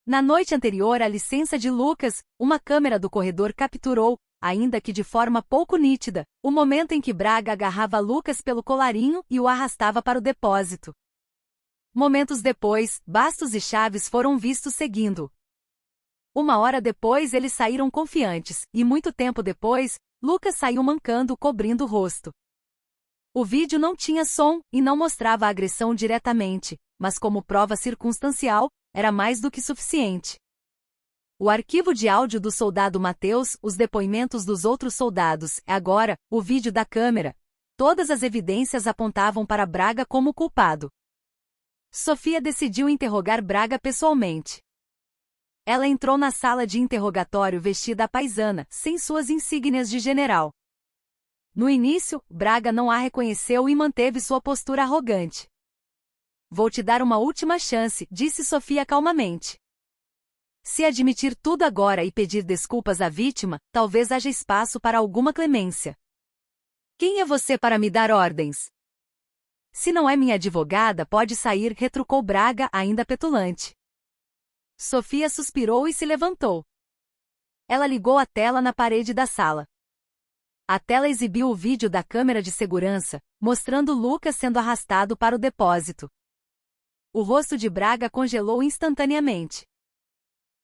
Na noite anterior à licença de Lucas, uma câmera do corredor capturou, ainda que de forma pouco nítida, o momento em que Braga agarrava Lucas pelo colarinho e o arrastava para o depósito. Momentos depois, Bastos e Chaves foram vistos seguindo. Uma hora depois eles saíram confiantes, e muito tempo depois, Lucas saiu mancando, cobrindo o rosto. O vídeo não tinha som e não mostrava a agressão diretamente, mas como prova circunstancial, era mais do que suficiente. O arquivo de áudio do soldado Mateus, os depoimentos dos outros soldados, agora, o vídeo da câmera. Todas as evidências apontavam para Braga como culpado. Sofia decidiu interrogar Braga pessoalmente. Ela entrou na sala de interrogatório vestida à paisana, sem suas insígnias de general. No início, Braga não a reconheceu e manteve sua postura arrogante. Vou te dar uma última chance, disse Sofia calmamente. Se admitir tudo agora e pedir desculpas à vítima, talvez haja espaço para alguma clemência. Quem é você para me dar ordens? Se não é minha advogada, pode sair, retrucou Braga, ainda petulante. Sofia suspirou e se levantou. Ela ligou a tela na parede da sala. A tela exibiu o vídeo da câmera de segurança, mostrando Lucas sendo arrastado para o depósito. O rosto de Braga congelou instantaneamente.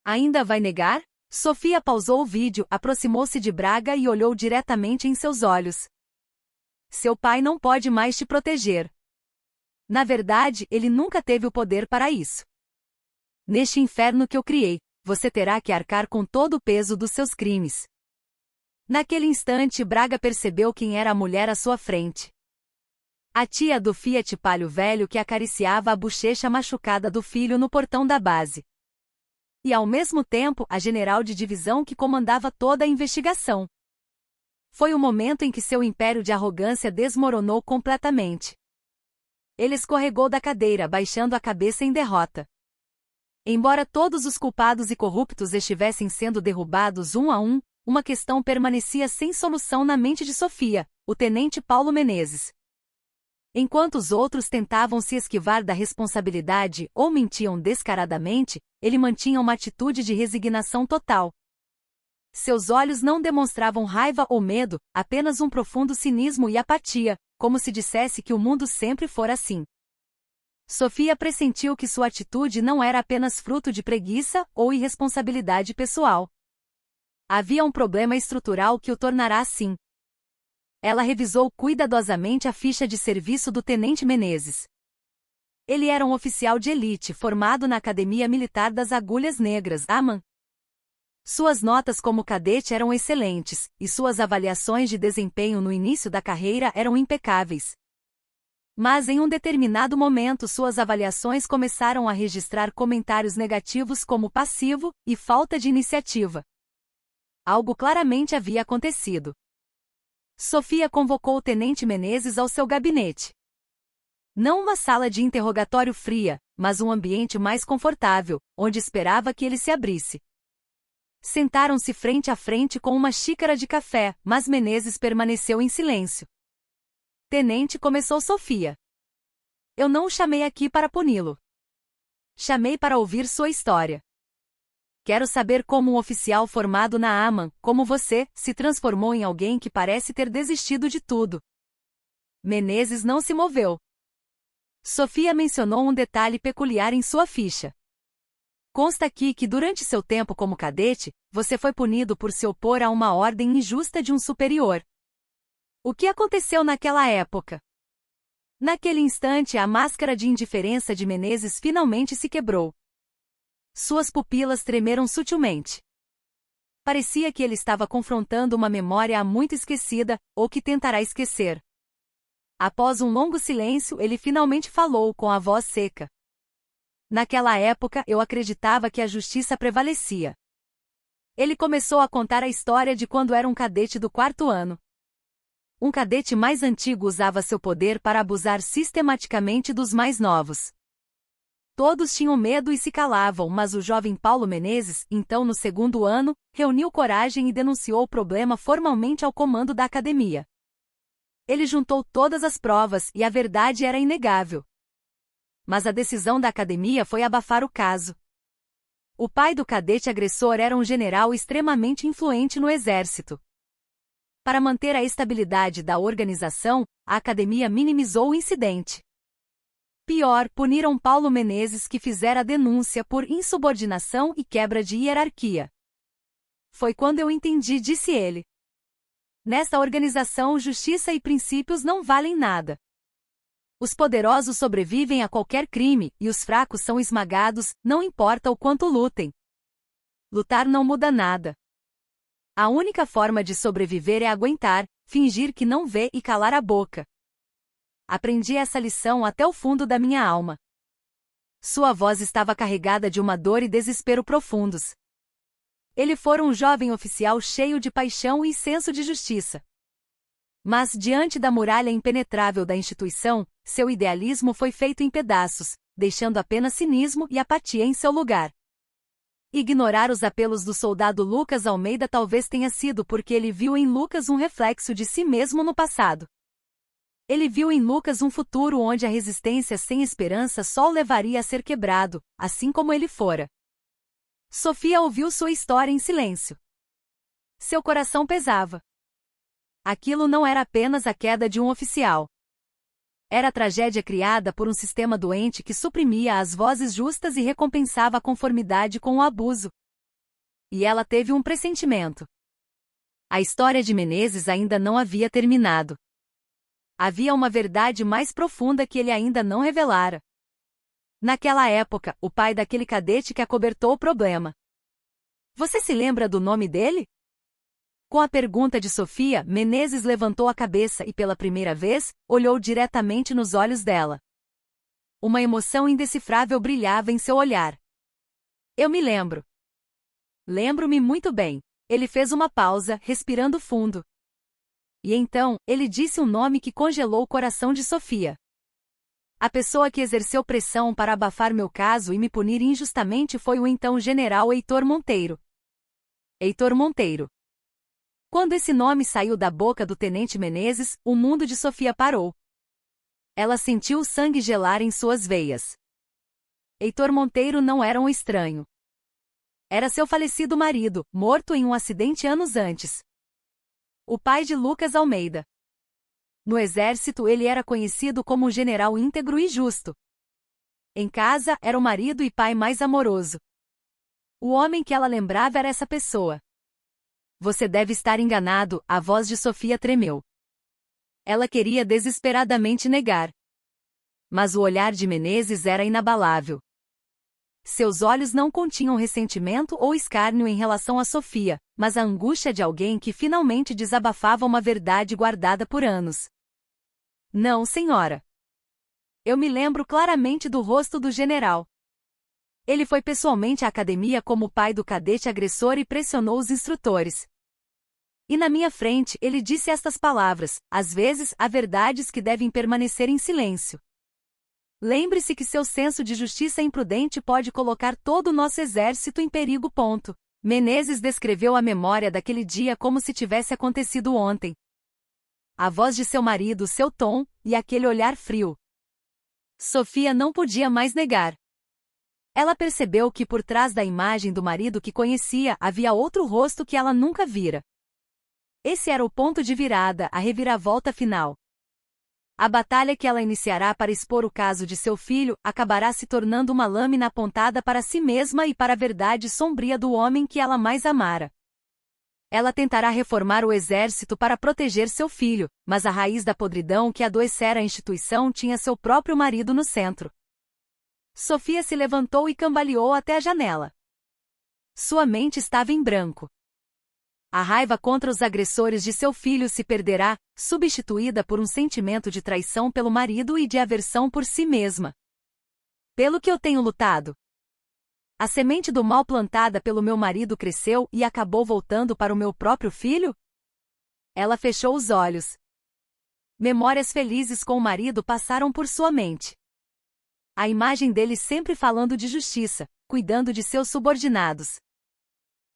Ainda vai negar? Sofia pausou o vídeo, aproximou-se de Braga e olhou diretamente em seus olhos. Seu pai não pode mais te proteger. Na verdade, ele nunca teve o poder para isso. Neste inferno que eu criei, você terá que arcar com todo o peso dos seus crimes. Naquele instante, Braga percebeu quem era a mulher à sua frente. A tia do Fiat Palio velho que acariciava a bochecha machucada do filho no portão da base. E ao mesmo tempo, a general de divisão que comandava toda a investigação. Foi o momento em que seu império de arrogância desmoronou completamente. Ele escorregou da cadeira, baixando a cabeça em derrota. Embora todos os culpados e corruptos estivessem sendo derrubados um a um, uma questão permanecia sem solução na mente de Sofia, o tenente Paulo Menezes. Enquanto os outros tentavam se esquivar da responsabilidade ou mentiam descaradamente, ele mantinha uma atitude de resignação total. Seus olhos não demonstravam raiva ou medo, apenas um profundo cinismo e apatia, como se dissesse que o mundo sempre fora assim. Sofia pressentiu que sua atitude não era apenas fruto de preguiça ou irresponsabilidade pessoal. Havia um problema estrutural que o tornará assim. Ela revisou cuidadosamente a ficha de serviço do tenente Menezes. Ele era um oficial de elite formado na Academia Militar das Agulhas Negras, AMAN. Suas notas como cadete eram excelentes, e suas avaliações de desempenho no início da carreira eram impecáveis. Mas em um determinado momento suas avaliações começaram a registrar comentários negativos como passivo e falta de iniciativa. Algo claramente havia acontecido. Sofia convocou o tenente Menezes ao seu gabinete. Não uma sala de interrogatório fria, mas um ambiente mais confortável, onde esperava que ele se abrisse. Sentaram-se frente a frente com uma xícara de café, mas Menezes permaneceu em silêncio. Tenente, começou Sofia. Eu não o chamei aqui para puni-lo. Chamei para ouvir sua história. Quero saber como um oficial formado na AMAN, como você, se transformou em alguém que parece ter desistido de tudo. Menezes não se moveu. Sofia mencionou um detalhe peculiar em sua ficha. Consta aqui que durante seu tempo como cadete, você foi punido por se opor a uma ordem injusta de um superior. O que aconteceu naquela época? Naquele instante, a máscara de indiferença de Menezes finalmente se quebrou. Suas pupilas tremeram sutilmente. Parecia que ele estava confrontando uma memória há muito esquecida, ou que tentará esquecer. Após um longo silêncio, ele finalmente falou com a voz seca. Naquela época, eu acreditava que a justiça prevalecia. Ele começou a contar a história de quando era um cadete do 4º ano. Um cadete mais antigo usava seu poder para abusar sistematicamente dos mais novos. Todos tinham medo e se calavam, mas o jovem Paulo Menezes, então no 2º ano, reuniu coragem e denunciou o problema formalmente ao comando da academia. Ele juntou todas as provas e a verdade era inegável. Mas a decisão da academia foi abafar o caso. O pai do cadete agressor era um general extremamente influente no exército. Para manter a estabilidade da organização, a academia minimizou o incidente. Pior, puniram Paulo Menezes, que fizera a denúncia por insubordinação e quebra de hierarquia. Foi quando eu entendi, disse ele. Nesta organização, justiça e princípios não valem nada. Os poderosos sobrevivem a qualquer crime, e os fracos são esmagados, não importa o quanto lutem. Lutar não muda nada. A única forma de sobreviver é aguentar, fingir que não vê e calar a boca. Aprendi essa lição até o fundo da minha alma. Sua voz estava carregada de uma dor e desespero profundos. Ele fora um jovem oficial cheio de paixão e senso de justiça. Mas, diante da muralha impenetrável da instituição, seu idealismo foi feito em pedaços, deixando apenas cinismo e apatia em seu lugar. Ignorar os apelos do soldado Lucas Almeida talvez tenha sido porque ele viu em Lucas um reflexo de si mesmo no passado. Ele viu em Lucas um futuro onde a resistência sem esperança só o levaria a ser quebrado, assim como ele fora. Sofia ouviu sua história em silêncio. Seu coração pesava. Aquilo não era apenas a queda de um oficial. Era a tragédia criada por um sistema doente que suprimia as vozes justas e recompensava a conformidade com o abuso. E ela teve um pressentimento. A história de Menezes ainda não havia terminado. Havia uma verdade mais profunda que ele ainda não revelara. Naquela época, o pai daquele cadete que acobertou o problema. Você se lembra do nome dele? Com a pergunta de Sofia, Menezes levantou a cabeça e pela primeira vez, olhou diretamente nos olhos dela. Uma emoção indecifrável brilhava em seu olhar. Eu me lembro. Lembro-me muito bem. Ele fez uma pausa, respirando fundo. E então, ele disse um nome que congelou o coração de Sofia. A pessoa que exerceu pressão para abafar meu caso e me punir injustamente foi o então general Heitor Monteiro. Heitor Monteiro. Quando esse nome saiu da boca do tenente Menezes, o mundo de Sofia parou. Ela sentiu o sangue gelar em suas veias. Heitor Monteiro não era um estranho. Era seu falecido marido, morto em um acidente anos antes. O pai de Lucas Almeida. No exército ele era conhecido como um general íntegro e justo. Em casa, era o marido e pai mais amoroso. O homem que ela lembrava era essa pessoa. Você deve estar enganado, a voz de Sofia tremeu. Ela queria desesperadamente negar. Mas o olhar de Menezes era inabalável. Seus olhos não continham ressentimento ou escárnio em relação a Sofia, mas a angústia de alguém que finalmente desabafava uma verdade guardada por anos. Não, senhora. Eu me lembro claramente do rosto do general. Ele foi pessoalmente à academia como pai do cadete agressor e pressionou os instrutores. E na minha frente ele disse estas palavras: às vezes há verdades que devem permanecer em silêncio. Lembre-se que seu senso de justiça imprudente pode colocar todo o nosso exército em perigo. Menezes descreveu a memória daquele dia como se tivesse acontecido ontem. A voz de seu marido, seu tom, e aquele olhar frio. Sofia não podia mais negar. Ela percebeu que por trás da imagem do marido que conhecia havia outro rosto que ela nunca vira. Esse era o ponto de virada, a reviravolta final. A batalha que ela iniciará para expor o caso de seu filho acabará se tornando uma lâmina apontada para si mesma e para a verdade sombria do homem que ela mais amara. Ela tentará reformar o exército para proteger seu filho, mas a raiz da podridão que adoecera a instituição tinha seu próprio marido no centro. Sofia se levantou e cambaleou até a janela. Sua mente estava em branco. A raiva contra os agressores de seu filho se perderá, substituída por um sentimento de traição pelo marido e de aversão por si mesma. Pelo que eu tenho lutado. A semente do mal plantada pelo meu marido cresceu e acabou voltando para o meu próprio filho? Ela fechou os olhos. Memórias felizes com o marido passaram por sua mente. A imagem dele sempre falando de justiça, cuidando de seus subordinados.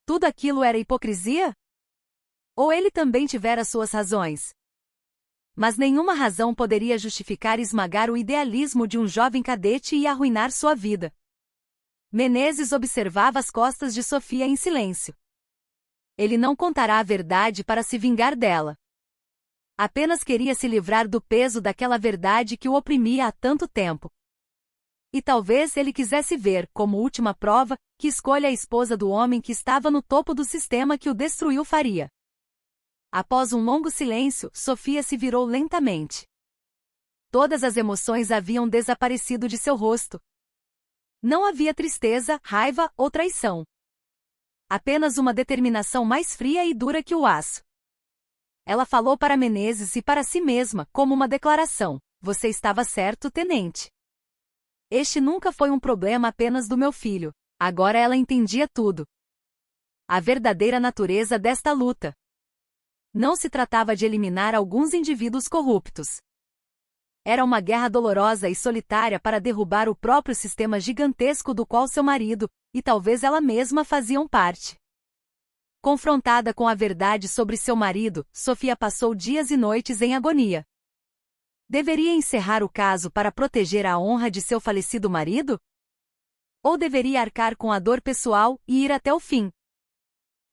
Tudo aquilo era hipocrisia? Ou ele também tivera suas razões? Mas nenhuma razão poderia justificar esmagar o idealismo de um jovem cadete e arruinar sua vida. Menezes observava as costas de Sofia em silêncio. Ele não contará a verdade para se vingar dela. Apenas queria se livrar do peso daquela verdade que o oprimia há tanto tempo. E talvez ele quisesse ver, como última prova, que escolha a esposa do homem que estava no topo do sistema que o destruiu faria. Após um longo silêncio, Sofia se virou lentamente. Todas as emoções haviam desaparecido de seu rosto. Não havia tristeza, raiva ou traição. Apenas uma determinação mais fria e dura que o aço. Ela falou para Menezes e para si mesma, como uma declaração: "Você estava certo, tenente. Este nunca foi um problema apenas do meu filho. Agora ela entendia tudo. A verdadeira natureza desta luta. Não se tratava de eliminar alguns indivíduos corruptos. Era uma guerra dolorosa e solitária para derrubar o próprio sistema gigantesco do qual seu marido, e talvez ela mesma, faziam parte. Confrontada com a verdade sobre seu marido, Sofia passou dias e noites em agonia. Deveria encerrar o caso para proteger a honra de seu falecido marido? Ou deveria arcar com a dor pessoal e ir até o fim?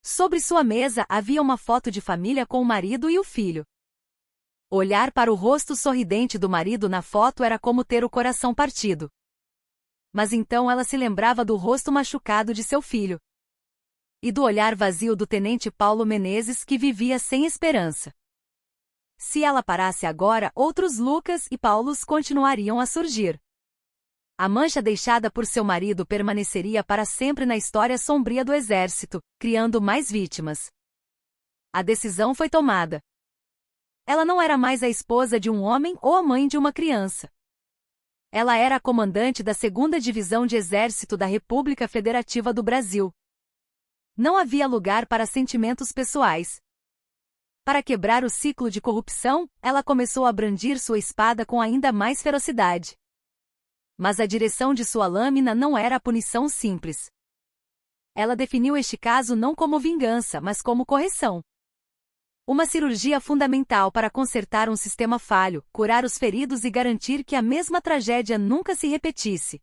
Sobre sua mesa havia uma foto de família com o marido e o filho. Olhar para o rosto sorridente do marido na foto era como ter o coração partido. Mas então ela se lembrava do rosto machucado de seu filho. E do olhar vazio do tenente Paulo Menezes, que vivia sem esperança. Se ela parasse agora, outros Lucas e Paulos continuariam a surgir. A mancha deixada por seu marido permaneceria para sempre na história sombria do exército, criando mais vítimas. A decisão foi tomada. Ela não era mais a esposa de um homem ou a mãe de uma criança. Ela era a comandante da 2ª Divisão de Exército da República Federativa do Brasil. Não havia lugar para sentimentos pessoais. Para quebrar o ciclo de corrupção, ela começou a brandir sua espada com ainda mais ferocidade. Mas a direção de sua lâmina não era a punição simples. Ela definiu este caso não como vingança, mas como correção. Uma cirurgia fundamental para consertar um sistema falho, curar os feridos e garantir que a mesma tragédia nunca se repetisse.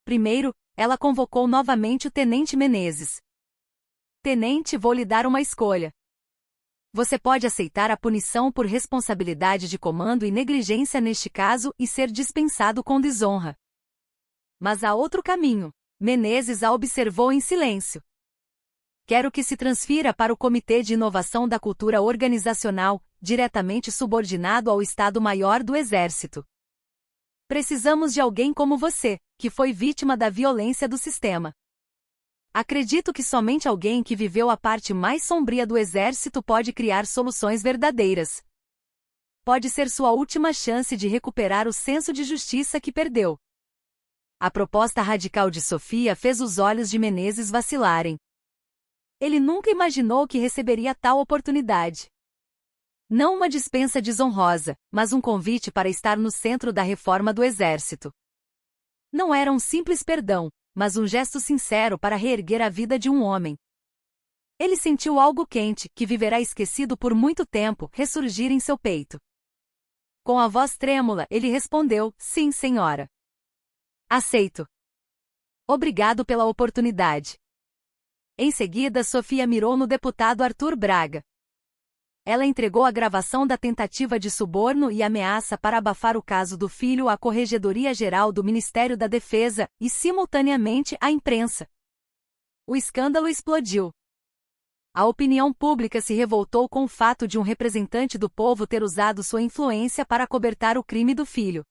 Primeiro, ela convocou novamente o tenente Menezes. "Tenente, vou lhe dar uma escolha. Você pode aceitar a punição por responsabilidade de comando e negligência neste caso e ser dispensado com desonra. Mas há outro caminho." Menezes a observou em silêncio. "Quero que se transfira para o Comitê de Inovação da Cultura Organizacional, diretamente subordinado ao Estado-Maior do Exército. Precisamos de alguém como você, que foi vítima da violência do sistema. Acredito que somente alguém que viveu a parte mais sombria do Exército pode criar soluções verdadeiras. Pode ser sua última chance de recuperar o senso de justiça que perdeu." A proposta radical de Sofia fez os olhos de Menezes vacilarem. Ele nunca imaginou que receberia tal oportunidade. Não uma dispensa desonrosa, mas um convite para estar no centro da reforma do Exército. Não era um simples perdão, mas um gesto sincero para reerguer a vida de um homem. Ele sentiu algo quente, que viverá esquecido por muito tempo, ressurgir em seu peito. Com a voz trêmula, ele respondeu: "Sim, senhora. Aceito. Obrigado pela oportunidade." Em seguida, Sofia mirou no deputado Arthur Braga. Ela entregou a gravação da tentativa de suborno e ameaça para abafar o caso do filho à Corregedoria-Geral do Ministério da Defesa e, simultaneamente, à imprensa. O escândalo explodiu. A opinião pública se revoltou com o fato de um representante do povo ter usado sua influência para acobertar o crime do filho.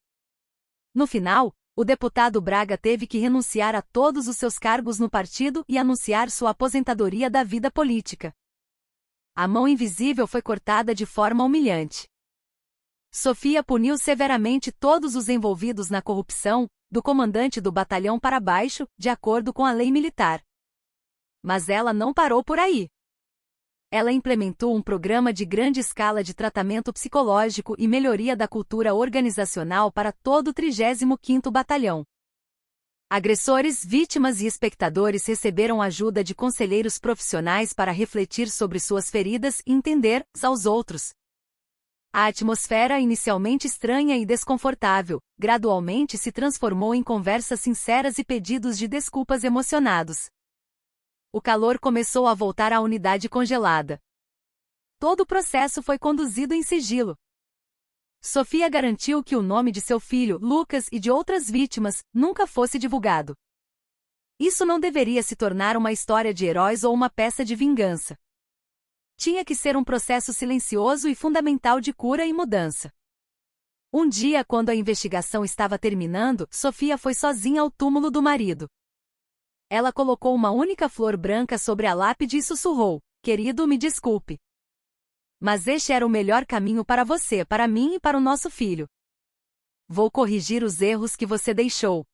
No final, o deputado Braga teve que renunciar a todos os seus cargos no partido e anunciar sua aposentadoria da vida política. A mão invisível foi cortada de forma humilhante. Sofia puniu severamente todos os envolvidos na corrupção, do comandante do batalhão para baixo, de acordo com a lei militar. Mas ela não parou por aí. Ela implementou um programa de grande escala de tratamento psicológico e melhoria da cultura organizacional para todo o 35º Batalhão. Agressores, vítimas e espectadores receberam ajuda de conselheiros profissionais para refletir sobre suas feridas e entender uns aos outros. A atmosfera, inicialmente estranha e desconfortável, gradualmente se transformou em conversas sinceras e pedidos de desculpas emocionados. O calor começou a voltar à unidade congelada. Todo o processo foi conduzido em sigilo. Sofia garantiu que o nome de seu filho, Lucas, e de outras vítimas, nunca fosse divulgado. Isso não deveria se tornar uma história de heróis ou uma peça de vingança. Tinha que ser um processo silencioso e fundamental de cura e mudança. Um dia, quando a investigação estava terminando, Sofia foi sozinha ao túmulo do marido. Ela colocou uma única flor branca sobre a lápide e sussurrou: "Querido, me desculpe. Mas este era o melhor caminho para você, para mim e para o nosso filho. Vou corrigir os erros que você deixou.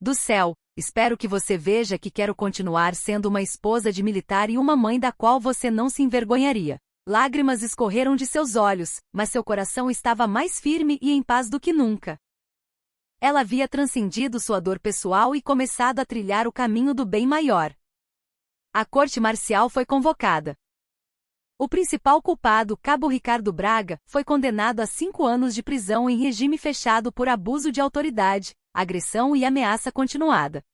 Do céu, espero que você veja que quero continuar sendo uma esposa de militar e uma mãe da qual você não se envergonharia." Lágrimas escorreram de seus olhos, mas seu coração estava mais firme e em paz do que nunca. Ela havia transcendido sua dor pessoal e começado a trilhar o caminho do bem maior. A corte marcial foi convocada. O principal culpado, Cabo Ricardo Braga, foi condenado a 5 anos de prisão em regime fechado por abuso de autoridade, agressão e ameaça continuada.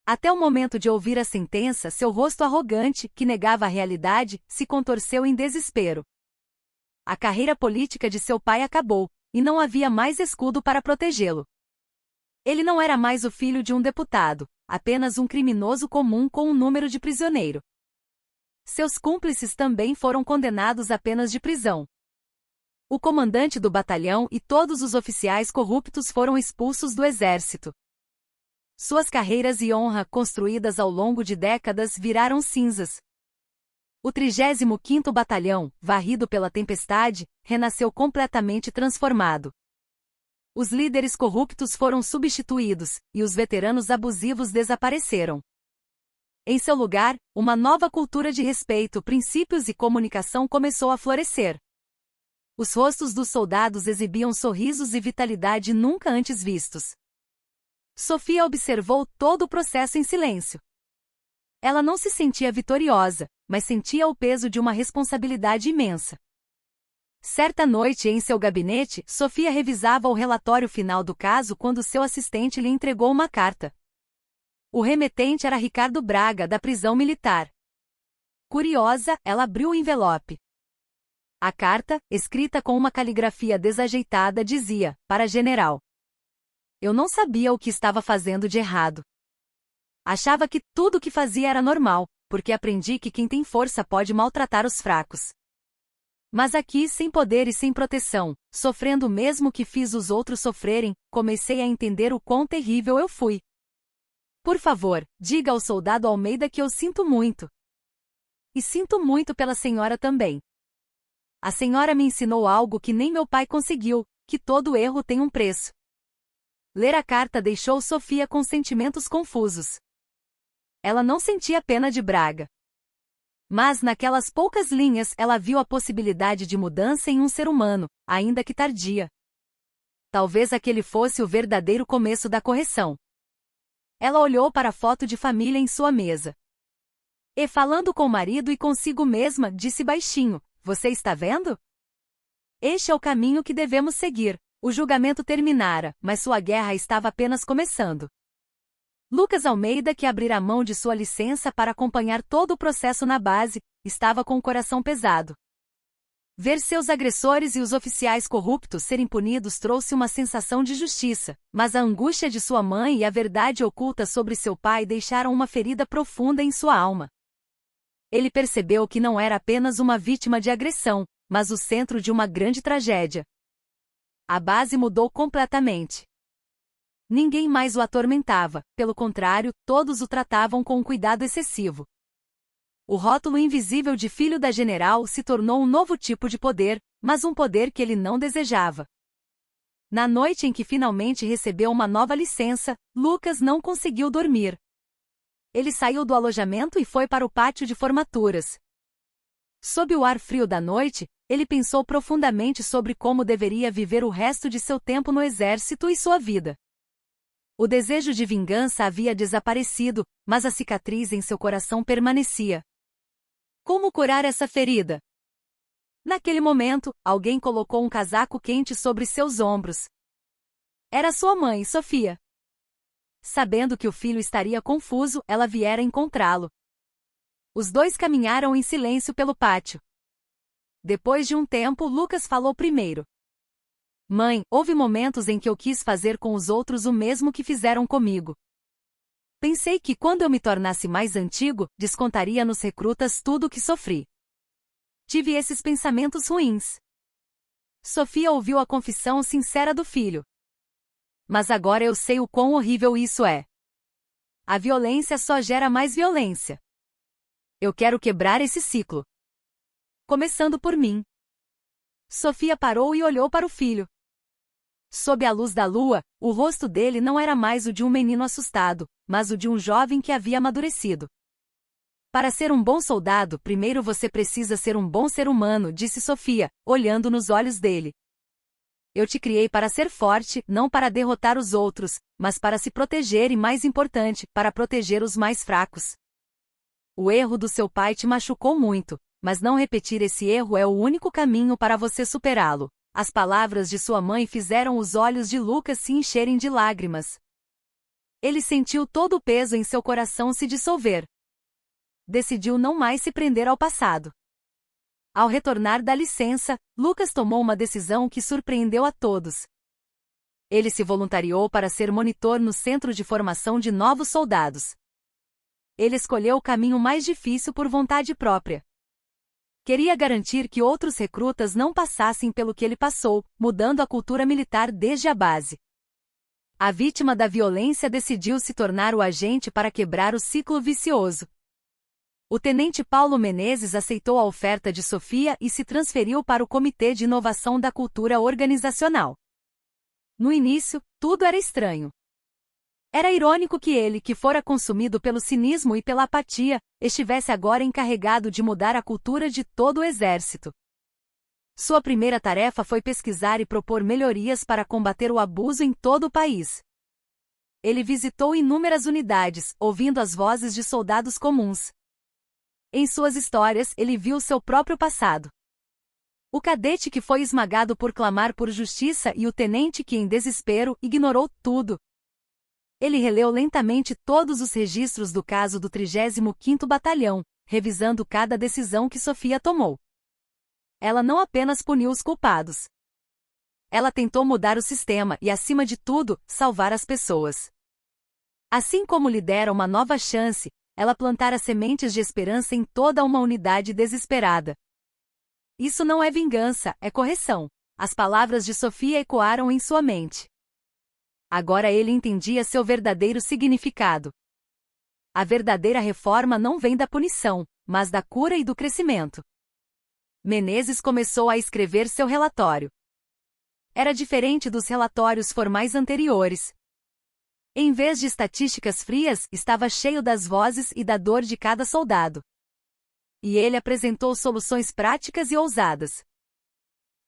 Até o momento de ouvir a sentença, seu rosto arrogante, que negava a realidade, se contorceu em desespero. A carreira política de seu pai acabou, e não havia mais escudo para protegê-lo. Ele não era mais o filho de um deputado, apenas um criminoso comum com um número de prisioneiro. Seus cúmplices também foram condenados a penas de prisão. O comandante do batalhão e todos os oficiais corruptos foram expulsos do exército. Suas carreiras e honra, construídas ao longo de décadas, viraram cinzas. O 35º Batalhão, varrido pela tempestade, renasceu completamente transformado. Os líderes corruptos foram substituídos, e os veteranos abusivos desapareceram. Em seu lugar, uma nova cultura de respeito, princípios e comunicação começou a florescer. Os rostos dos soldados exibiam sorrisos e vitalidade nunca antes vistos. Sofia observou todo o processo em silêncio. Ela não se sentia vitoriosa, mas sentia o peso de uma responsabilidade imensa. Certa noite, em seu gabinete, Sofia revisava o relatório final do caso quando seu assistente lhe entregou uma carta. O remetente era Ricardo Braga, da prisão militar. Curiosa, ela abriu o envelope. A carta, escrita com uma caligrafia desajeitada, dizia: "Para General. Eu não sabia o que estava fazendo de errado. Achava que tudo o que fazia era normal, porque aprendi que quem tem força pode maltratar os fracos. Mas aqui, sem poder e sem proteção, sofrendo o mesmo que fiz os outros sofrerem, comecei a entender o quão terrível eu fui. Por favor, diga ao soldado Almeida que eu sinto muito. E sinto muito pela senhora também. A senhora me ensinou algo que nem meu pai conseguiu, que todo erro tem um preço." Ler a carta deixou Sofia com sentimentos confusos. Ela não sentia pena de Braga. Mas naquelas poucas linhas ela viu a possibilidade de mudança em um ser humano, ainda que tardia. Talvez aquele fosse o verdadeiro começo da correção. Ela olhou para a foto de família em sua mesa. E falando com o marido e consigo mesma, disse baixinho: "Você está vendo? Este é o caminho que devemos seguir." O julgamento terminara, mas sua guerra estava apenas começando. Lucas Almeida, que abrira mão de sua licença para acompanhar todo o processo na base, estava com o coração pesado. Ver seus agressores e os oficiais corruptos serem punidos trouxe uma sensação de justiça, mas a angústia de sua mãe e a verdade oculta sobre seu pai deixaram uma ferida profunda em sua alma. Ele percebeu que não era apenas uma vítima de agressão, mas o centro de uma grande tragédia. A base mudou completamente. Ninguém mais o atormentava, pelo contrário, todos o tratavam com um cuidado excessivo. O rótulo invisível de filho da general se tornou um novo tipo de poder, mas um poder que ele não desejava. Na noite em que finalmente recebeu uma nova licença, Lucas não conseguiu dormir. Ele saiu do alojamento e foi para o pátio de formaturas. Sob o ar frio da noite, ele pensou profundamente sobre como deveria viver o resto de seu tempo no exército e sua vida. O desejo de vingança havia desaparecido, mas a cicatriz em seu coração permanecia. Como curar essa ferida? Naquele momento, alguém colocou um casaco quente sobre seus ombros. Era sua mãe, Sofia. Sabendo que o filho estaria confuso, ela viera encontrá-lo. Os dois caminharam em silêncio pelo pátio. Depois de um tempo, Lucas falou primeiro. Mãe, houve momentos em que eu quis fazer com os outros o mesmo que fizeram comigo. Pensei que quando eu me tornasse mais antigo, descontaria nos recrutas tudo o que sofri. Tive esses pensamentos ruins. Sofia ouviu a confissão sincera do filho. Mas agora eu sei o quão horrível isso é. A violência só gera mais violência. Eu quero quebrar esse ciclo. Começando por mim. Sofia parou e olhou para o filho. Sob a luz da lua, o rosto dele não era mais o de um menino assustado, mas o de um jovem que havia amadurecido. Para ser um bom soldado, primeiro você precisa ser um bom ser humano, disse Sofia, olhando nos olhos dele. Eu te criei para ser forte, não para derrotar os outros, mas para se proteger e, mais importante, para proteger os mais fracos. O erro do seu pai te machucou muito, mas não repetir esse erro é o único caminho para você superá-lo. As palavras de sua mãe fizeram os olhos de Lucas se encherem de lágrimas. Ele sentiu todo o peso em seu coração se dissolver. Decidiu não mais se prender ao passado. Ao retornar da licença, Lucas tomou uma decisão que surpreendeu a todos. Ele se voluntariou para ser monitor no Centro de Formação de Novos Soldados. Ele escolheu o caminho mais difícil por vontade própria. Queria garantir que outros recrutas não passassem pelo que ele passou, mudando a cultura militar desde a base. A vítima da violência decidiu se tornar o agente para quebrar o ciclo vicioso. O tenente Paulo Menezes aceitou a oferta de Sofia e se transferiu para o Comitê de Inovação da Cultura Organizacional. No início, tudo era estranho. Era irônico que ele, que fora consumido pelo cinismo e pela apatia, estivesse agora encarregado de mudar a cultura de todo o exército. Sua primeira tarefa foi pesquisar e propor melhorias para combater o abuso em todo o país. Ele visitou inúmeras unidades, ouvindo as vozes de soldados comuns. Em suas histórias, ele viu seu próprio passado. O cadete que foi esmagado por clamar por justiça e o tenente que, em desespero, ignorou tudo. Ele releu lentamente todos os registros do caso do 35º Batalhão, revisando cada decisão que Sofia tomou. Ela não apenas puniu os culpados. Ela tentou mudar o sistema e, acima de tudo, salvar as pessoas. Assim como lhe dera uma nova chance, ela plantara sementes de esperança em toda uma unidade desesperada. Isso não é vingança, é correção. As palavras de Sofia ecoaram em sua mente. Agora ele entendia seu verdadeiro significado. A verdadeira reforma não vem da punição, mas da cura e do crescimento. Menezes começou a escrever seu relatório. Era diferente dos relatórios formais anteriores. Em vez de estatísticas frias, estava cheio das vozes e da dor de cada soldado. E ele apresentou soluções práticas e ousadas.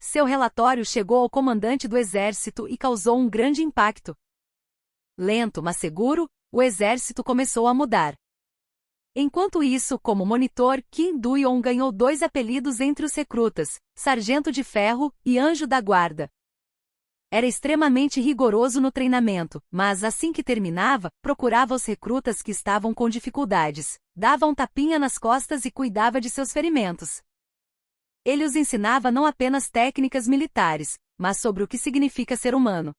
Seu relatório chegou ao comandante do exército e causou um grande impacto. Lento, mas seguro, o exército começou a mudar. Enquanto isso, como monitor, Kim Do-yeon ganhou 2 apelidos entre os recrutas, Sargento de Ferro e Anjo da Guarda. Era extremamente rigoroso no treinamento, mas assim que terminava, procurava os recrutas que estavam com dificuldades, dava um tapinha nas costas e cuidava de seus ferimentos. Ele os ensinava não apenas técnicas militares, mas sobre o que significa ser humano.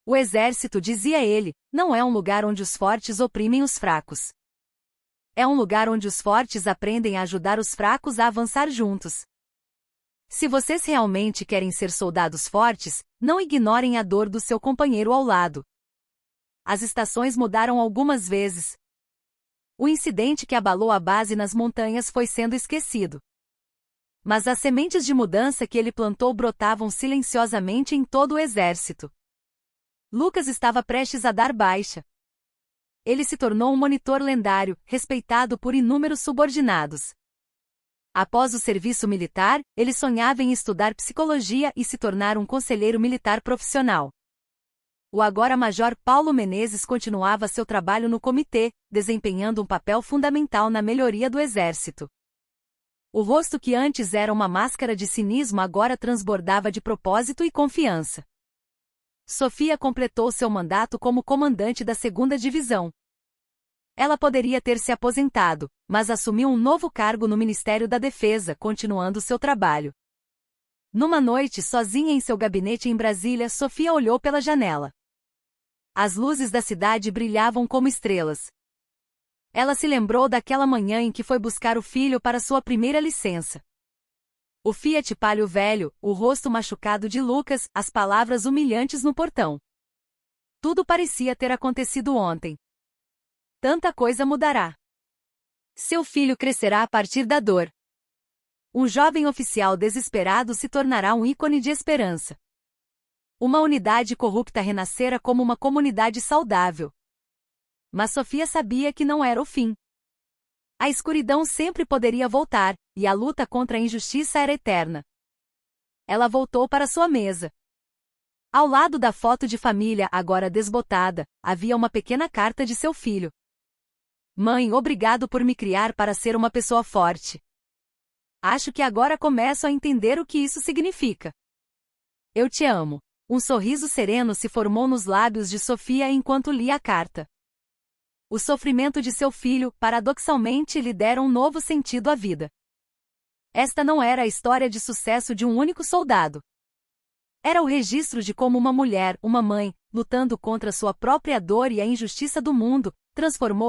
O exército, dizia ele, não é um lugar onde os fortes oprimem os fracos. É um lugar onde os fortes aprendem a ajudar os fracos a avançar juntos. Se vocês realmente querem ser soldados fortes, não ignorem a dor do seu companheiro ao lado. As estações mudaram algumas vezes. O incidente que abalou a base nas montanhas foi sendo esquecido. Mas as sementes de mudança que ele plantou brotavam silenciosamente em todo o exército. Lucas estava prestes a dar baixa. Ele se tornou um monitor lendário, respeitado por inúmeros subordinados. Após o serviço militar, ele sonhava em estudar psicologia e se tornar um conselheiro militar profissional. O agora Major Paulo Menezes continuava seu trabalho no comitê, desempenhando um papel fundamental na melhoria do exército. O rosto que antes era uma máscara de cinismo agora transbordava de propósito e confiança. Sofia completou seu mandato como comandante da 2ª Divisão. Ela poderia ter se aposentado, mas assumiu um novo cargo no Ministério da Defesa, continuando seu trabalho. Numa noite sozinha em seu gabinete em Brasília, Sofia olhou pela janela. As luzes da cidade brilhavam como estrelas. Ela se lembrou daquela manhã em que foi buscar o filho para sua primeira licença. O Fiat Palio velho, o rosto machucado de Lucas, as palavras humilhantes no portão. Tudo parecia ter acontecido ontem. Tanta coisa mudará. Seu filho crescerá a partir da dor. Um jovem oficial desesperado se tornará um ícone de esperança. Uma unidade corrupta renascera como uma comunidade saudável. Mas Sofia sabia que não era o fim. A escuridão sempre poderia voltar, e a luta contra a injustiça era eterna. Ela voltou para sua mesa. Ao lado da foto de família, agora desbotada, havia uma pequena carta de seu filho. Mãe, obrigado por me criar para ser uma pessoa forte. Acho que agora começo a entender o que isso significa. Eu te amo. Um sorriso sereno se formou nos lábios de Sofia enquanto lia a carta. O sofrimento de seu filho, paradoxalmente, lhe dera um novo sentido à vida. Esta não era a história de sucesso de um único soldado. Era o registro de como uma mulher, uma mãe, lutando contra sua própria dor e a injustiça do mundo, transformou